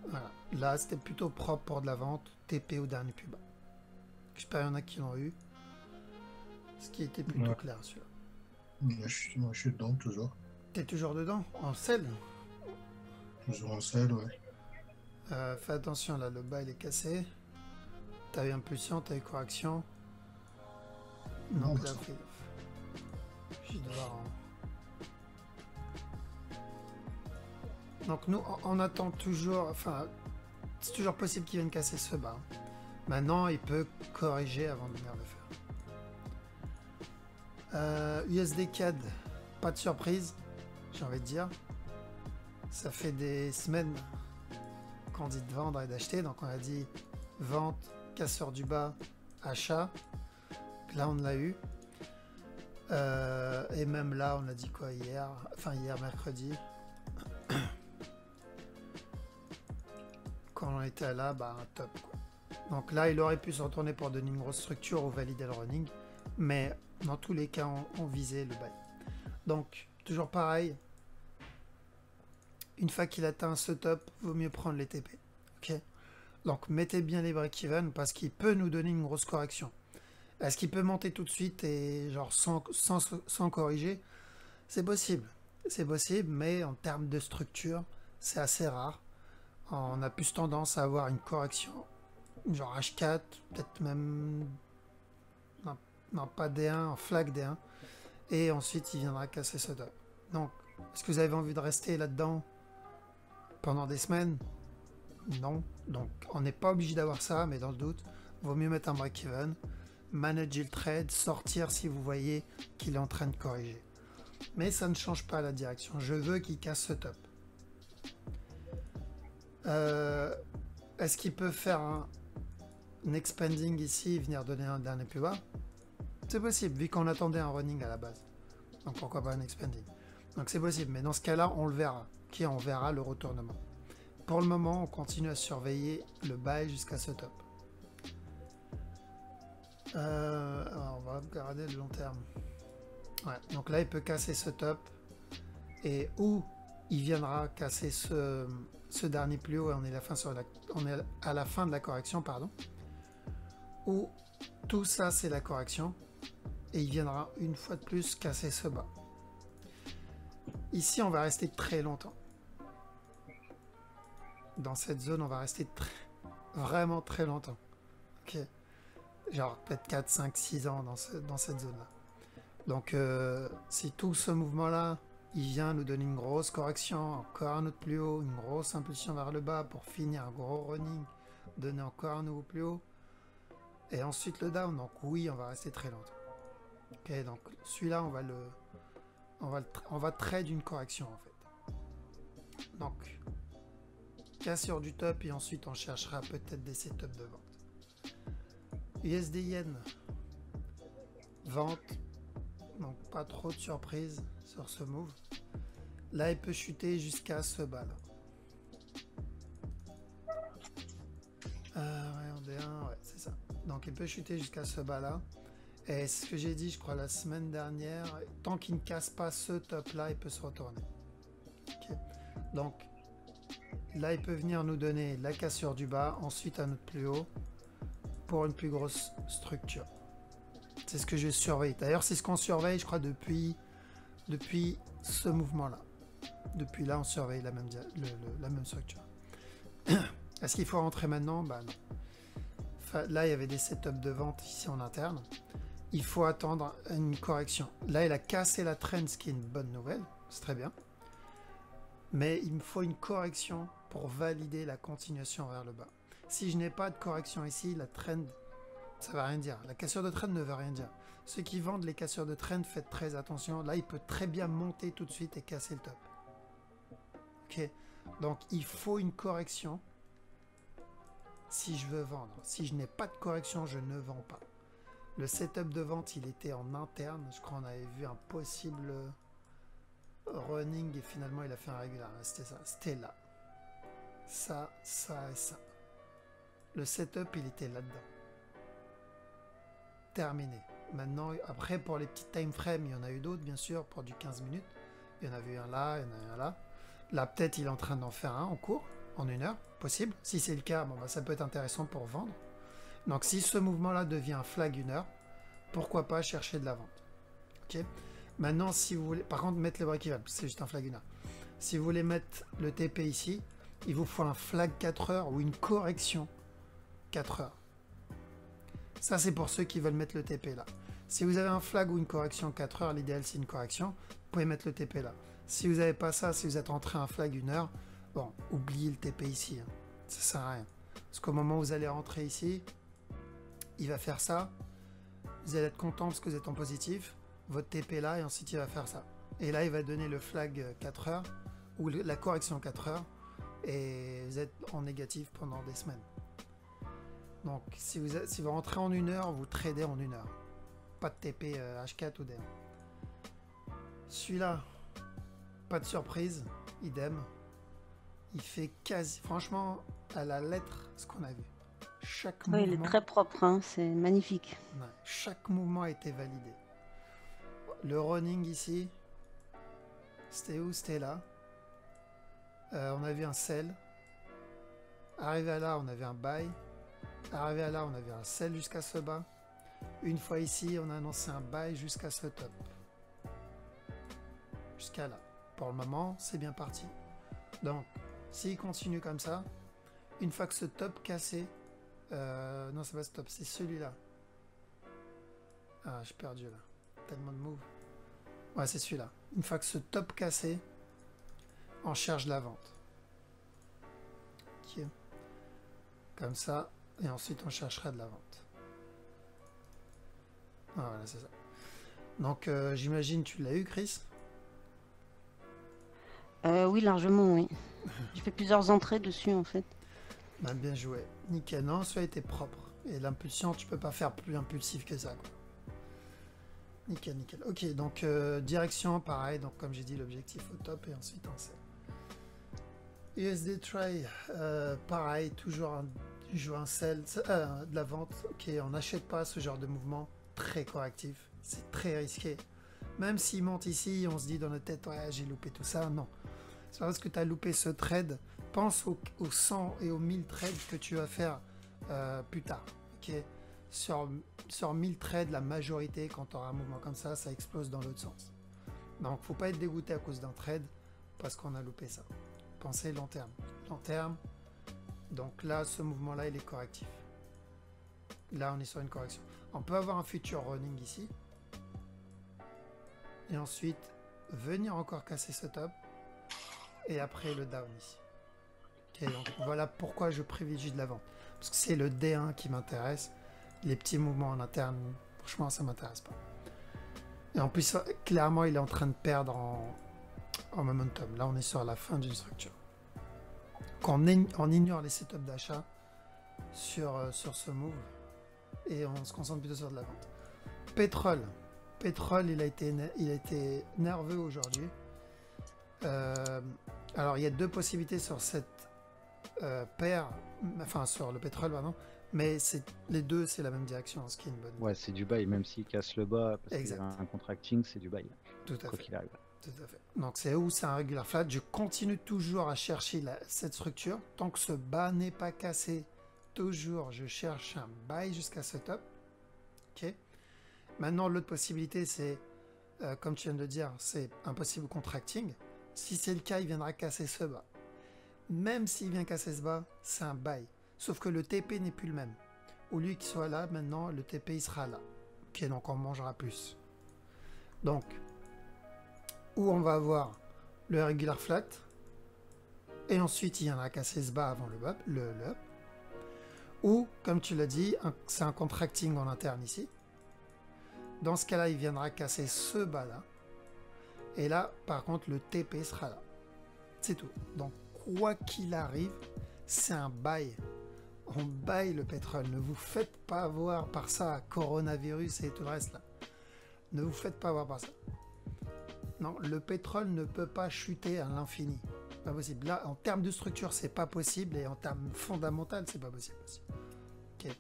Voilà. Là, c'était plutôt propre pour de la vente. TP au dernier plus bas. J'espère qu'il y en a qui l'ont eu. Ce qui était plutôt Ouais. clair, celui-là. Moi, je suis dedans, toujours. T'es toujours dedans? En sell? Toujours en sell, ouais. Fais attention, là, le bas, il est cassé. T'as eu impulsion, t'as eu correction. Non, Donc là, ça. fais gaffe. Je vais devoir Donc nous, on attend toujours, enfin, c'est toujours possible qu'il vienne casser ce bas. Maintenant, il peut corriger avant de venir le faire. USD CAD, pas de surprise, j'ai envie de dire. Ça fait des semaines qu'on dit de vendre et d'acheter, donc on a dit vente, casseur du bas, achat. Là, on l'a eu. Et même là, on a dit quoi hier? Enfin, hier, mercredi. Quand on était là, bah, top, quoi. Donc là, il aurait pu se retourner pour donner une grosse structure ou valider le running. Mais dans tous les cas, on visait le bail. Donc, toujours pareil. une fois qu'il atteint ce top, vaut mieux prendre les TP. Ok. Donc mettez bien les break-even parce qu'il peut nous donner une grosse correction. Est-ce qu'il peut monter tout de suite et genre sans corriger? C'est possible. C'est possible, mais en termes de structure, c'est assez rare. On a plus tendance à avoir une correction, genre H4, peut-être même... Non, pas D1, en flag D1. Et ensuite, il viendra casser ce top. Donc, est-ce que vous avez envie de rester là-dedans pendant des semaines? Non. Donc, on n'est pas obligé d'avoir ça, mais dans le doute, vaut mieux mettre un break-even, manager le trade, sortir si vous voyez qu'il est en train de corriger. Mais ça ne change pas la direction. Je veux qu'il casse ce top. Est-ce qu'il peut faire un expanding ici et venir donner un dernier plus bas? C'est possible, vu qu'on attendait un running à la base. Donc pourquoi pas un expanding? Donc c'est possible, mais dans ce cas-là, on le verra. Ok, on verra le retournement. Pour le moment, on continue à surveiller le buy jusqu'à ce top. Alors on va regarder le long terme. Ouais, donc là, il peut casser ce top. Et où il viendra casser ce dernier plus haut, et on est à la fin de la correction, pardon. Où tout ça, c'est la correction. Et il viendra une fois de plus casser ce bas. Ici, on va rester très longtemps. Dans cette zone, on va rester vraiment très longtemps. Ok. Genre peut-être 4, 5, 6 ans dans cette zone-là. Donc, si tout ce mouvement-là, il vient nous donner une grosse correction, encore un autre plus haut, une grosse impulsion vers le bas pour finir un gros running, donner encore un nouveau plus haut, et ensuite le down. Donc oui, on va rester très longtemps. Ok, donc celui-là, on va trade une correction en fait. Donc, cassure du top et ensuite on cherchera peut-être des setups de vente. USD Yen, vente, donc pas trop de surprise sur ce move. Là, il peut chuter jusqu'à ce bas là. Ouais, en D1, ouais, c'est ça. Donc il peut chuter jusqu'à ce bas là. Et ce que j'ai dit, je crois, la semaine dernière, tant qu'il ne casse pas ce top-là, il peut se retourner. Okay. Donc, là, il peut venir nous donner la cassure du bas, ensuite un autre plus haut, pour une plus grosse structure. C'est ce que je surveille. D'ailleurs, c'est ce qu'on surveille, je crois, depuis ce mouvement-là. Depuis là, on surveille la même structure. Est-ce qu'il faut rentrer maintenant? Bah non. Enfin, là, il y avait des setups de vente ici en interne. Il faut attendre une correction. Là, il a cassé la trend, ce qui est une bonne nouvelle. C'est très bien. Mais il me faut une correction pour valider la continuation vers le bas. Si je n'ai pas de correction ici, la trend, ça ne va rien dire. La cassure de trend ne veut rien dire. Ceux qui vendent les cassures de trend, faites très attention. Là, il peut très bien monter tout de suite et casser le top. Ok. Donc, il faut une correction si je veux vendre. Si je n'ai pas de correction, je ne vends pas. Le setup de vente, il était en interne. Je crois qu'on avait vu un possible running et finalement, il a fait un régular. C'était ça. C'était là. Ça, ça et ça. Le setup, il était là-dedans. Terminé. Maintenant, après, pour les petits time frames, il y en a eu d'autres, bien sûr, pour du 15 minutes. Il y en a eu un là, il y en a eu un là. Là, peut-être, il est en train d'en faire un en cours, en 1 heure, possible. Si c'est le cas, bon, bah, ça peut être intéressant pour vendre. Donc, si ce mouvement-là devient un flag 1 heure, pourquoi pas chercher de la vente. Ok. Maintenant, si vous voulez, par contre, mettre le break-even, c'est juste un flag 1 heure. Si vous voulez mettre le TP ici, il vous faut un flag 4 heures ou une correction 4 heures. Ça, c'est pour ceux qui veulent mettre le TP là. Si vous avez un flag ou une correction 4 heures, l'idéal c'est une correction, vous pouvez mettre le TP là. Si vous n'avez pas ça, si vous êtes rentré à un flag 1 heure, bon, oubliez le TP ici. Hein. Ça sert à rien. Parce qu'au moment où vous allez rentrer ici, il va faire ça. Vous allez être content parce que vous êtes en positif. Votre TP là, et ensuite il va faire ça. Et là, il va donner le flag 4 heures ou la correction 4 heures. Et vous êtes en négatif pendant des semaines. Donc, si vous rentrez en 1 heure, vous tradez en 1 heure. Pas de TP H4 ou DM. Celui-là, pas de surprise, idem. Il fait quasi, franchement, à la lettre, ce qu'on a vu. Chaque Oui, il est mouvement, très propre, hein, c'est magnifique. ouais, chaque mouvement a été validé. Le running ici, c'était où? C'était là. On a vu un sell. Arrivé à là, on avait un buy. Arrivé à là, on avait un sell jusqu'à ce bas. Une fois ici, on a annoncé un buy jusqu'à ce top. Jusqu'à là. Pour le moment, c'est bien parti. Donc, s'il continue comme ça, une fois que ce top cassé... non, c'est pas ce top, c'est celui-là. Ah, j'ai perdu là. Tellement de moves. Ouais, c'est celui-là. Une fois que ce top cassé, on cherche la vente. Ok. Comme ça. Et ensuite, on cherchera de la vente. Ah, voilà, c'est ça. Donc, j'imagine tu l'as eu, Chris? Oui, largement, oui. J'ai fait plusieurs entrées dessus, en fait. Bah, bien joué. Nickel. Non, ça a été propre. Et l'impulsion, tu peux pas faire plus impulsif que ça, quoi. Nickel, nickel. Ok, donc direction, pareil. Donc, comme j'ai dit, l'objectif au top et ensuite on sait. USD try, pareil, toujours joue un sell, de la vente. Ok, on n'achète pas ce genre de mouvement très correctif. C'est très risqué. Même s'il monte ici, on se dit dans notre tête, ouais, j'ai loupé tout ça. Non. C'est pas parce que tu as loupé ce trade. Pense aux 100 et aux 1000 trades que tu vas faire plus tard. Ok, sur 1000 trades, la majorité, quand tu auras un mouvement comme ça explose dans l'autre sens. Donc, faut pas être dégoûté à cause d'un trade parce qu'on a loupé ça. Pensez long terme. Long terme, donc là, ce mouvement-là, il est correctif. Là, on est sur une correction. On peut avoir un futur running ici. Et ensuite, venir encore casser ce top. Et après, le down ici. Ok, donc voilà pourquoi je privilégie de la vente. Parce que c'est le D1 qui m'intéresse. Les petits mouvements en interne, franchement, ça m'intéresse pas. Et en plus, clairement, il est en train de perdre en momentum. Là, on est sur la fin d'une structure. Quand on ignore les setups d'achat sur ce move et on se concentre plutôt sur de la vente. Pétrole. Pétrole, il a été nerveux aujourd'hui. Alors, il y a deux possibilités sur cette paire, enfin sur le pétrole, pardon. Mais les deux, c'est la même direction, ce qui est une bonne. Ouais, c'est du bail, même s'il casse le bas, parce qu'il y a un contracting, c'est du bail. Tout à quoi fait. qu'il arrive. Tout à fait. Donc c'est où c'est un regular flat. Je continue toujours à chercher cette structure. Tant que ce bas n'est pas cassé, toujours je cherche un buy jusqu'à ce top. Ok. Maintenant, l'autre possibilité, c'est, comme tu viens de le dire, c'est un possible contracting. Si c'est le cas, il viendra casser ce bas. Même s'il vient casser ce bas, c'est un buy. Sauf que le TP n'est plus le même. Au lieu qu'il soit là, maintenant, le TP, il sera là. Ok, donc on mangera plus. Donc, où on va avoir le regular flat, et ensuite, il viendra casser ce bas avant le up. Ou, comme tu l'as dit, c'est un contracting en interne ici. Dans ce cas-là, il viendra casser ce bas-là. Et là, par contre, le TP sera là. C'est tout. Donc, quoi qu'il arrive, c'est un buy. On buy le pétrole. Ne vous faites pas avoir par ça, coronavirus et tout le reste là. Ne vous faites pas avoir par ça. Non, le pétrole ne peut pas chuter à l'infini. Pas possible. Là, en termes de structure, c'est pas possible. Et en termes fondamentaux, c'est pas possible aussi. Ok.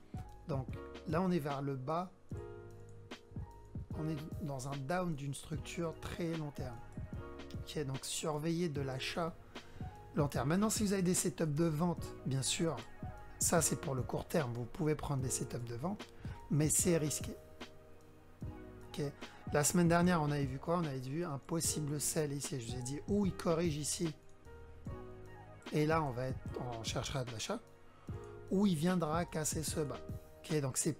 Donc, là, on est vers le bas. On est dans un down d'une structure très long terme. Ok, donc surveillez de l'achat long terme. Maintenant, si vous avez des setups de vente, bien sûr, ça c'est pour le court terme. Vous pouvez prendre des setups de vente, mais c'est risqué. Ok. La semaine dernière, on avait vu quoi? On avait vu un possible sell ici. Je vous ai dit où il corrige ici. Et là, on cherchera de l'achat. Ou il viendra casser ce bas. Ok, donc c'est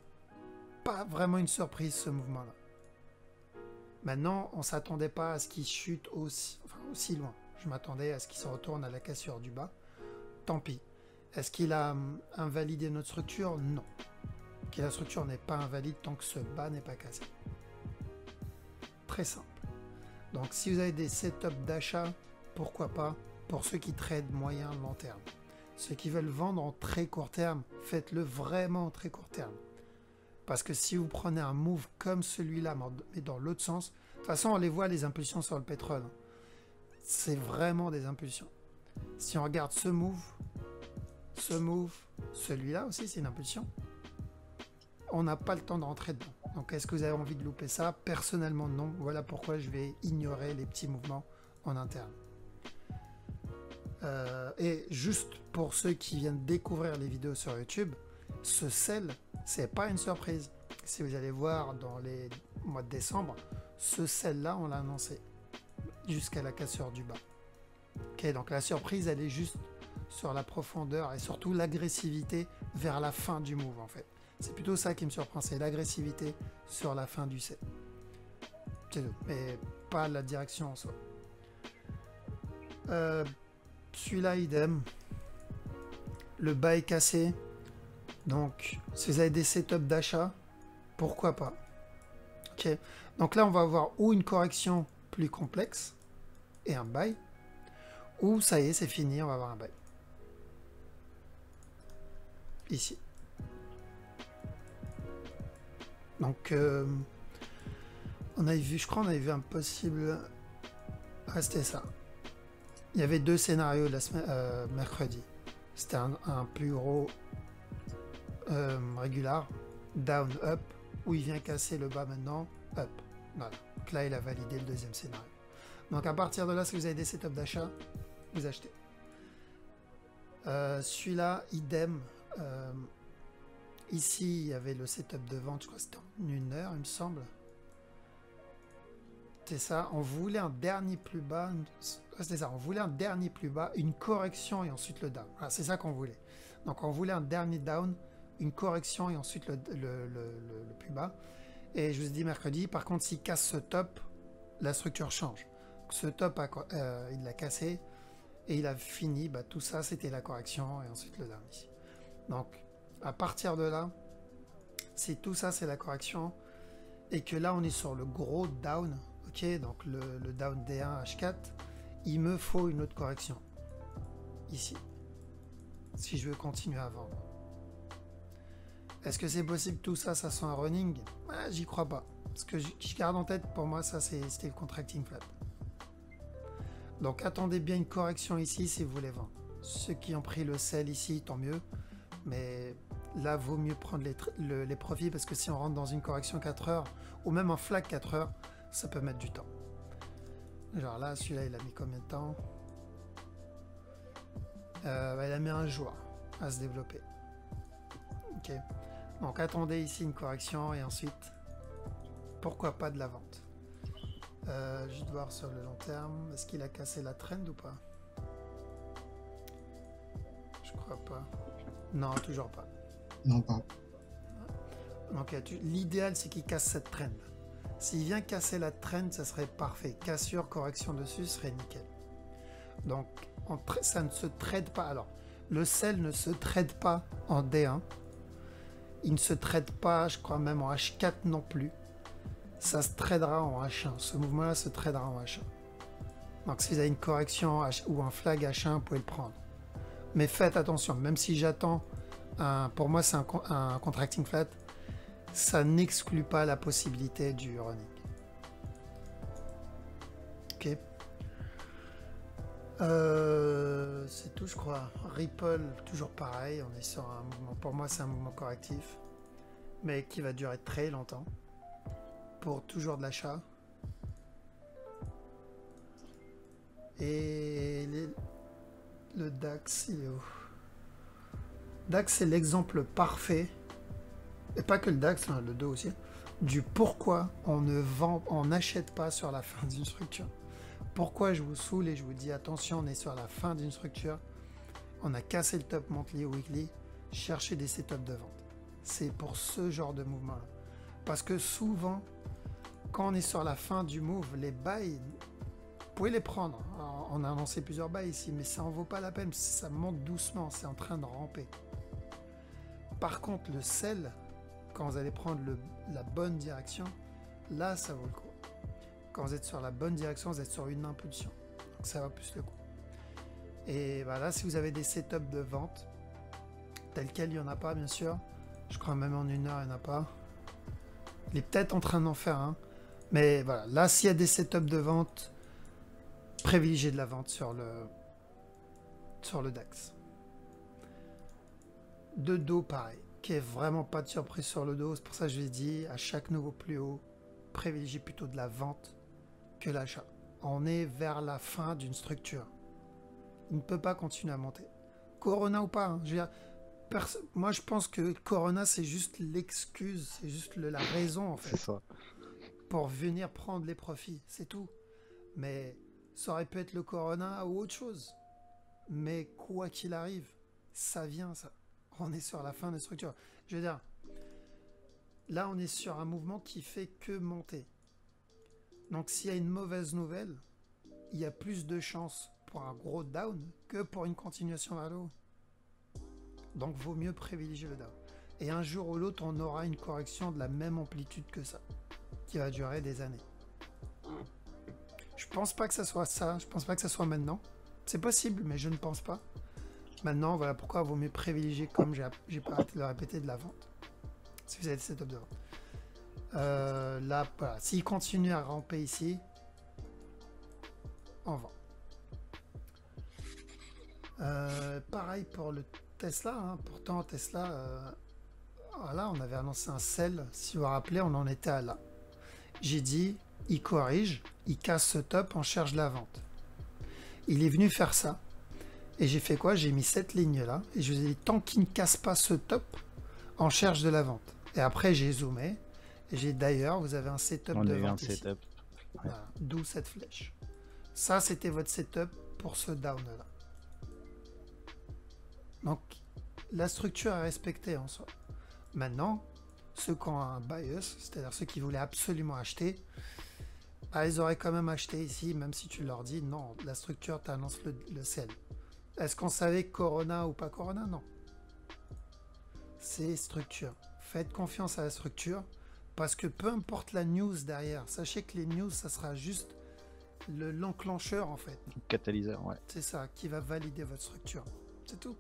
pas vraiment une surprise ce mouvement-là. Maintenant, on ne s'attendait pas à ce qu'il chute aussi loin. Je m'attendais à ce qu'il se retourne à la cassure du bas. Tant pis. Est-ce qu'il a invalidé notre structure? Non. Okay, la structure n'est pas invalide tant que ce bas n'est pas cassé. Très simple. Donc, si vous avez des setups d'achat, pourquoi pas? Pour ceux qui tradent moyen, long terme. Ceux qui veulent vendre en très court terme, faites-le vraiment en très court terme. Parce que si vous prenez un move comme celui-là, mais dans l'autre sens, de toute façon, on les voit, les impulsions sur le pétrole. C'est vraiment des impulsions. Si on regarde ce move, celui-là aussi, c'est une impulsion. On n'a pas le temps de rentrer dedans. Donc, est-ce que vous avez envie de louper ça? Personnellement, non. Voilà pourquoi je vais ignorer les petits mouvements en interne. Et juste pour ceux qui viennent découvrir les vidéos sur YouTube, ce sell, c'est pas une surprise. Si vous allez voir dans les mois de décembre, ce sell-là, on l'a annoncé jusqu'à la cassure du bas. Ok, donc la surprise, elle est juste sur la profondeur et surtout l'agressivité vers la fin du move en fait. C'est plutôt ça qui me surprend, c'est l'agressivité sur la fin du set. C'est tout, mais pas la direction en soi. Celui-là, idem. Le bas est cassé. Donc, si vous avez des setups d'achat, pourquoi pas. Ok. Donc là, on va avoir ou une correction plus complexe et un buy, ou ça y est, c'est fini, on va avoir un buy. Ici. Donc, on avait vu, je crois, on avait vu un possible. C'était ça. Il y avait deux scénarios la semaine, mercredi. C'était un plus gros régular, down, up, où il vient casser le bas maintenant, up. Voilà. Donc là, il a validé le deuxième scénario. Donc à partir de là, si vous avez des setups d'achat, vous achetez. Celui-là, idem. Ici, il y avait le setup de vente, je crois que c'était en 1 heure, il me semble. C'est ça, on voulait un dernier plus bas, c'était ça, on voulait un dernier plus bas, une correction et ensuite le down. Voilà, c'est ça qu'on voulait. Donc on voulait un dernier down, une correction et ensuite le plus bas. Et je vous ai dit mercredi, par contre, s'il casse ce top, la structure change. Donc, ce top, il l'a cassé et il a fini, bah, tout ça c'était la correction et ensuite le down ici. Donc à partir de là, si tout ça c'est la correction et que là on est sur le gros down, ok, donc le down D1 H4, il me faut une autre correction ici si je veux continuer à vendre. Est-ce que c'est possible tout ça soit un running? J'y crois pas, parce que je garde en tête, pour moi ça c'était le contracting flat. Donc attendez bien une correction ici si vous voulez vendre. Ceux qui ont pris le sell ici, tant mieux, mais là vaut mieux prendre les profits, parce que si on rentre dans une correction 4 heures ou même un flag 4 heures, ça peut mettre du temps. Genre là, celui-là, il a mis combien de temps? Il a mis un jour à se développer. Ok. Donc attendez ici une correction et ensuite, pourquoi pas de la vente. Juste voir sur le long terme, est-ce qu'il a cassé la trend ou pas? Je crois pas. Non, toujours pas. Non, pas. Donc l'idéal, c'est qu'il casse cette trend. S'il vient casser la trend, ça serait parfait. Cassure, correction dessus, serait nickel. Donc, ça ne se trade pas. Alors, le sell ne se trade pas en D1. Il ne se trade pas, je crois même en H4 non plus. Ça se tradera en H1. Ce mouvement-là se tradera en H1. Donc, si vous avez une correction ou un flag H1, vous pouvez le prendre. Mais faites attention, même si j'attends, pour moi c'est un contracting flat, ça n'exclut pas la possibilité du running. Ok. C'est tout, je crois. Ripple, toujours pareil, on est sur un mouvement, pour moi c'est un mouvement correctif, mais qui va durer très longtemps, pour toujours de l'achat. Et le DAX, il est où? DAX, c'est l'exemple parfait, et pas que le DAX, hein, le 2 aussi, du pourquoi on n'achète pas sur la fin d'une structure. Pourquoi je vous saoule et je vous dis attention, on est sur la fin d'une structure, on a cassé le top monthly ou weekly, cherchez des setups de vente. C'est pour ce genre de mouvement-là. Parce que souvent, quand on est sur la fin du move, les buys, vous pouvez les prendre. Alors, on a annoncé plusieurs buys ici, mais ça en vaut pas la peine, ça monte doucement, c'est en train de ramper. Par contre, le sell, quand vous allez prendre la bonne direction, là, ça vaut le coup. Quand vous êtes sur la bonne direction, vous êtes sur une impulsion. Donc ça va plus le coup. Et bah là, si vous avez des setups de vente, tels quels, il n'y en a pas, bien sûr. Je crois même en 1 heure, il n'y en a pas. Il est peut-être en train d'en faire un. Mais voilà, là, s'il y a des setups de vente, privilégiez de la vente sur le DAX. De dos, pareil. Qui est vraiment pas de surprise sur le dos. C'est pour ça que je l'ai dit, à chaque nouveau plus haut, privilégiez plutôt de la vente que l'achat. On est vers la fin d'une structure. Il ne peut pas continuer à monter. Corona ou pas, hein, je veux dire, moi je pense que Corona c'est juste l'excuse, c'est juste la raison en C'est fait, ça. pour venir prendre les profits, c'est tout. Mais ça aurait pu être le Corona ou autre chose. Mais quoi qu'il arrive, ça vient ça. On est sur la fin des structures. Je veux dire, là on est sur un mouvement qui fait que monter. Donc s'il y a une mauvaise nouvelle, il y a plus de chances pour un gros down que pour une continuation vers le haut. Donc vaut mieux privilégier le down. Et un jour ou l'autre, on aura une correction de la même amplitude que ça, qui va durer des années. Je pense pas que ça soit ça, je pense pas que ça soit maintenant. C'est possible, mais je ne pense pas. Maintenant, voilà pourquoi il vaut mieux privilégier, comme j'ai pas arrêté de le répéter, de la vente. Si vous avez des setups de vente. Là, voilà. S'il continue à ramper ici, on vend. Pareil pour le Tesla, hein. Pourtant Tesla, voilà, on avait annoncé un sell, si vous vous rappelez, on en était à là. J'ai dit, il corrige, il casse ce top, on cherche la vente. Il est venu faire ça, et j'ai fait quoi? J'ai mis cette ligne là, et je vous ai dit, tant qu'il ne casse pas ce top, on cherche de la vente. Et après j'ai zoomé, et j'ai d'ailleurs, vous avez un setup On de a eu un vente ici. setup. Voilà, d'où cette flèche. Ça, c'était votre setup pour ce down là. Donc, la structure est respectée en soi. Maintenant, ceux qui ont un bias, c'est-à-dire ceux qui voulaient absolument acheter, bah, ils auraient quand même acheté ici, même si tu leur dis non, la structure t'annonce le sell. Est-ce qu'on savait Corona ou pas Corona? Non. C'est structure. Faites confiance à la structure, parce que peu importe la news derrière, sachez que les news, ça sera juste l'enclencheur en fait. Catalyseur, ouais. C'est ça, qui va valider votre structure. C'est tout.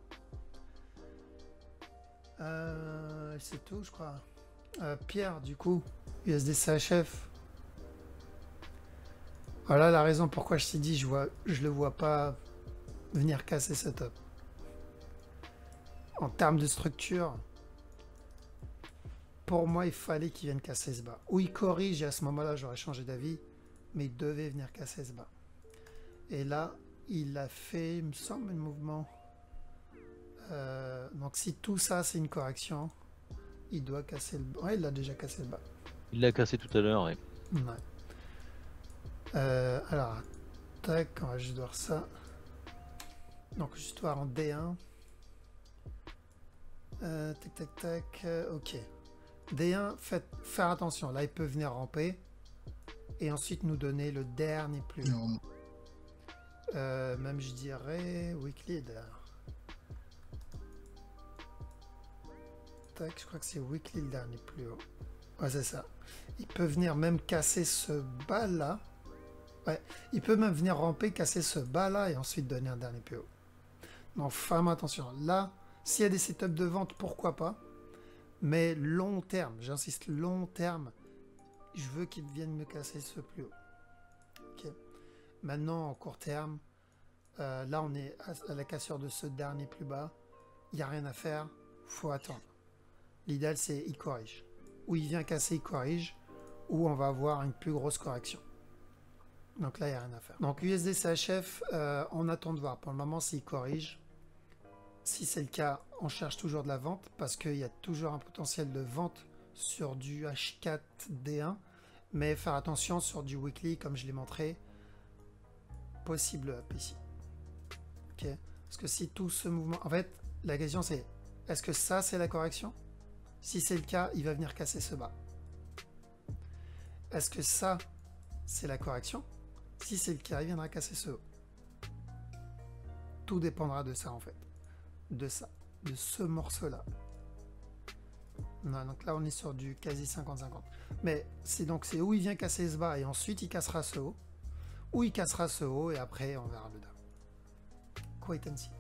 C'est tout, je crois. Pierre, du coup, USD-CHF. Voilà la raison pourquoi je t'ai dit, je le vois pas venir casser ce top. En termes de structure, pour moi, il fallait qu'il vienne casser ce bas. Ou il corrige, et à ce moment-là, j'aurais changé d'avis, mais il devait venir casser ce bas. Et là, il a fait, il me semble, un mouvement. Donc si tout ça, c'est une correction, il doit casser le bas. Ouais, il a déjà cassé le bas. Il l'a cassé tout à l'heure. Ouais. Ouais. Alors, tac, on va juste voir ça. Donc, juste voir en D1. Tac, tac, tac. Ok. D1, faire attention. Là, il peut venir ramper. Et ensuite nous donner le dernier plus haut. Non. Même, je dirais, weekly d'ailleurs. Tac, je crois que c'est weekly le dernier plus haut. Ouais, c'est ça. Il peut venir même casser ce bas là. Ouais, il peut même venir ramper, casser ce bas là et ensuite donner un dernier plus haut. Donc, vraiment attention. Là, s'il y a des setups de vente, pourquoi pas. Mais long terme, j'insiste, long terme, je veux qu'il vienne me casser ce plus haut. Ok. Maintenant, en court terme, là, on est à la cassure de ce dernier plus bas. Il n'y a rien à faire. Faut attendre. L'idéal, c'est il corrige. Ou il vient casser, il corrige. Ou on va avoir une plus grosse correction. Donc là, il n'y a rien à faire. Donc USD-CHF, on attend de voir. Pour le moment, s'il corrige. Si c'est le cas, on cherche toujours de la vente. Parce qu'il y a toujours un potentiel de vente sur du H4D1. Mais faire attention sur du weekly, comme je l'ai montré. Possible up ici. Ok. Parce que si tout ce mouvement... En fait, la question c'est, est-ce que ça, c'est la correction? Si c'est le cas, il va venir casser ce bas. Est-ce que ça, c'est la correction? Si c'est le cas, il viendra casser ce haut. Tout dépendra de ça, en fait. De ça. De ce morceau-là. Non, donc là, on est sur du quasi 50-50. Mais c'est donc, c'est où il vient casser ce bas et ensuite, il cassera ce haut. Ou il cassera ce haut et après, on verra le down. Wait and see.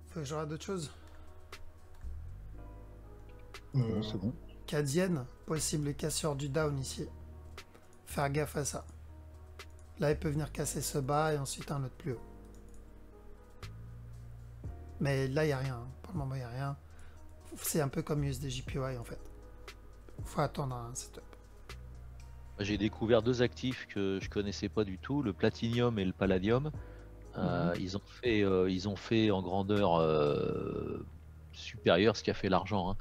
Faut que je regarde d'autres choses. Bon, c'est bon. Cadienne, possible cassure du down ici. Faire gaffe à ça. Là, il peut venir casser ce bas et ensuite un autre plus haut. Mais là, il n'y a rien. Pour le moment, il n'y a rien. C'est un peu comme USD-JPY en fait. Faut attendre un setup. J'ai découvert deux actifs que je connaissais pas du tout, le platinium et le palladium. Ils ont fait en grandeur supérieure ce qui a fait l'argent. Hein.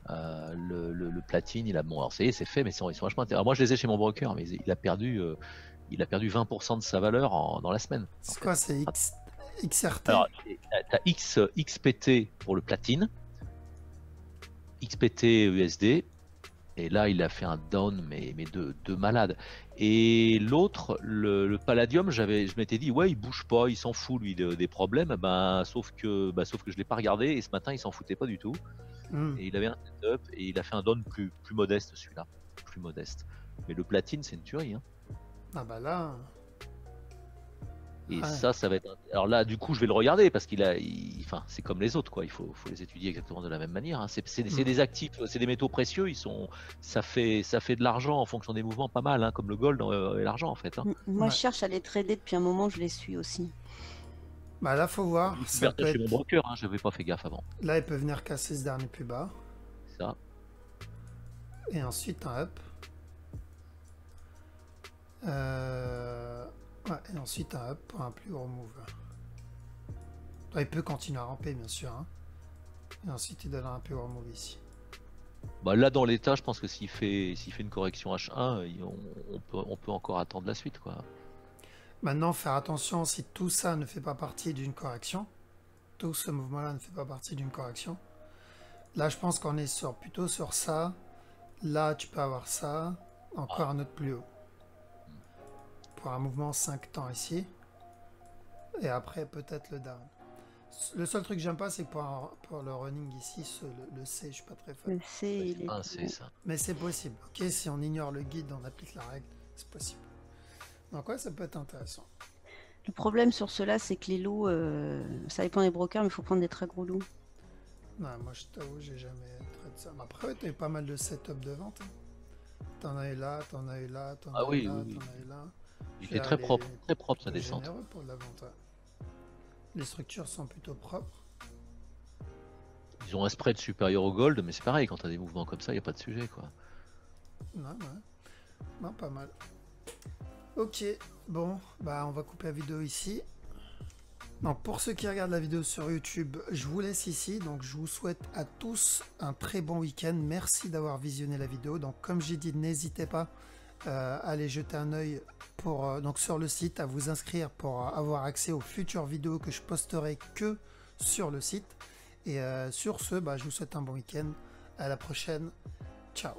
Le platine, il a bon, alors c'est fait, mais ils sont vachement intéressants. Moi, je les ai chez mon broker, mais il a perdu 20% de sa valeur dans la semaine. C'est quoi, c'est XRT? Alors, t'as XPT pour le platine, XPT USD, et là, il a fait un down, mais de malade. Et l'autre, le Palladium, je m'étais dit, ouais, il bouge pas, il s'en fout, lui, des problèmes, sauf que je l'ai pas regardé, et ce matin, il s'en foutait pas du tout. Et il avait un setup et il a fait un down plus modeste, celui-là, plus modeste. Mais le platine, c'est une tuerie. Hein. Ah bah là. Et Ouais. ça va être. Alors là, du coup, je vais le regarder parce enfin, c'est comme les autres, quoi. Il faut les étudier exactement de la même manière. Hein. C'est des actifs, c'est des métaux précieux. Ça fait de l'argent en fonction des mouvements, pas mal, hein, comme le gold et l'argent en fait. Hein. Moi, je cherche à les trader depuis un moment, je les suis aussi. Bah là, faut voir. Ça peut Chez être... mon broker, hein, j'avais pas fait gaffe avant. Là, il peut venir casser ce dernier plus bas. Ça. Et ensuite un up. Ouais, et ensuite un up pour un plus gros move. Il peut continuer à ramper, bien sûr. Hein. Et ensuite, il donnera un plus gros move ici. Bah là, dans l'état, je pense que s'il fait une correction H1, on peut encore attendre la suite, quoi. Maintenant, faire attention si tout ça ne fait pas partie d'une correction. Tout ce mouvement-là ne fait pas partie d'une correction. Là, je pense qu'on est plutôt sur ça. Là, tu peux avoir ça. Encore un autre plus haut. Pour un mouvement 5 temps ici. Et après, peut-être le down. Le seul truc que j'aime pas, c'est que pour le running ici, le C, je suis pas très fan. Le C, il est... C'est ça. Mais c'est possible. Ok, si on ignore le guide, on applique la règle, c'est possible. Donc ouais, ça peut être intéressant. Le problème sur cela, c'est que les lots, ça dépend des brokers, mais il faut prendre des très gros lots. Non, moi je t'avoue, j'ai jamais traité ça. Mais après, ouais, t'as eu pas mal de setup de vente. Hein. T'en as eu là, t'en as eu là, t'en as eu là, t'en as eu là. Il est très propre sa descente. Généreux pour de la vente. Ouais. Les structures sont plutôt propres. Ils ont un spread supérieur au gold, mais c'est pareil, quand tu as des mouvements comme ça, il n'y a pas de sujet, quoi. Non, ouais. Non, pas mal. Ok, bon, bah on va couper la vidéo ici. Donc pour ceux qui regardent la vidéo sur YouTube, je vous laisse ici. Donc je vous souhaite à tous un très bon week-end. Merci d'avoir visionné la vidéo. Donc comme j'ai dit, n'hésitez pas à aller jeter un œil donc sur le site, à vous inscrire pour avoir accès aux futures vidéos que je posterai que sur le site. Et sur ce, bah, je vous souhaite un bon week-end. À la prochaine. Ciao.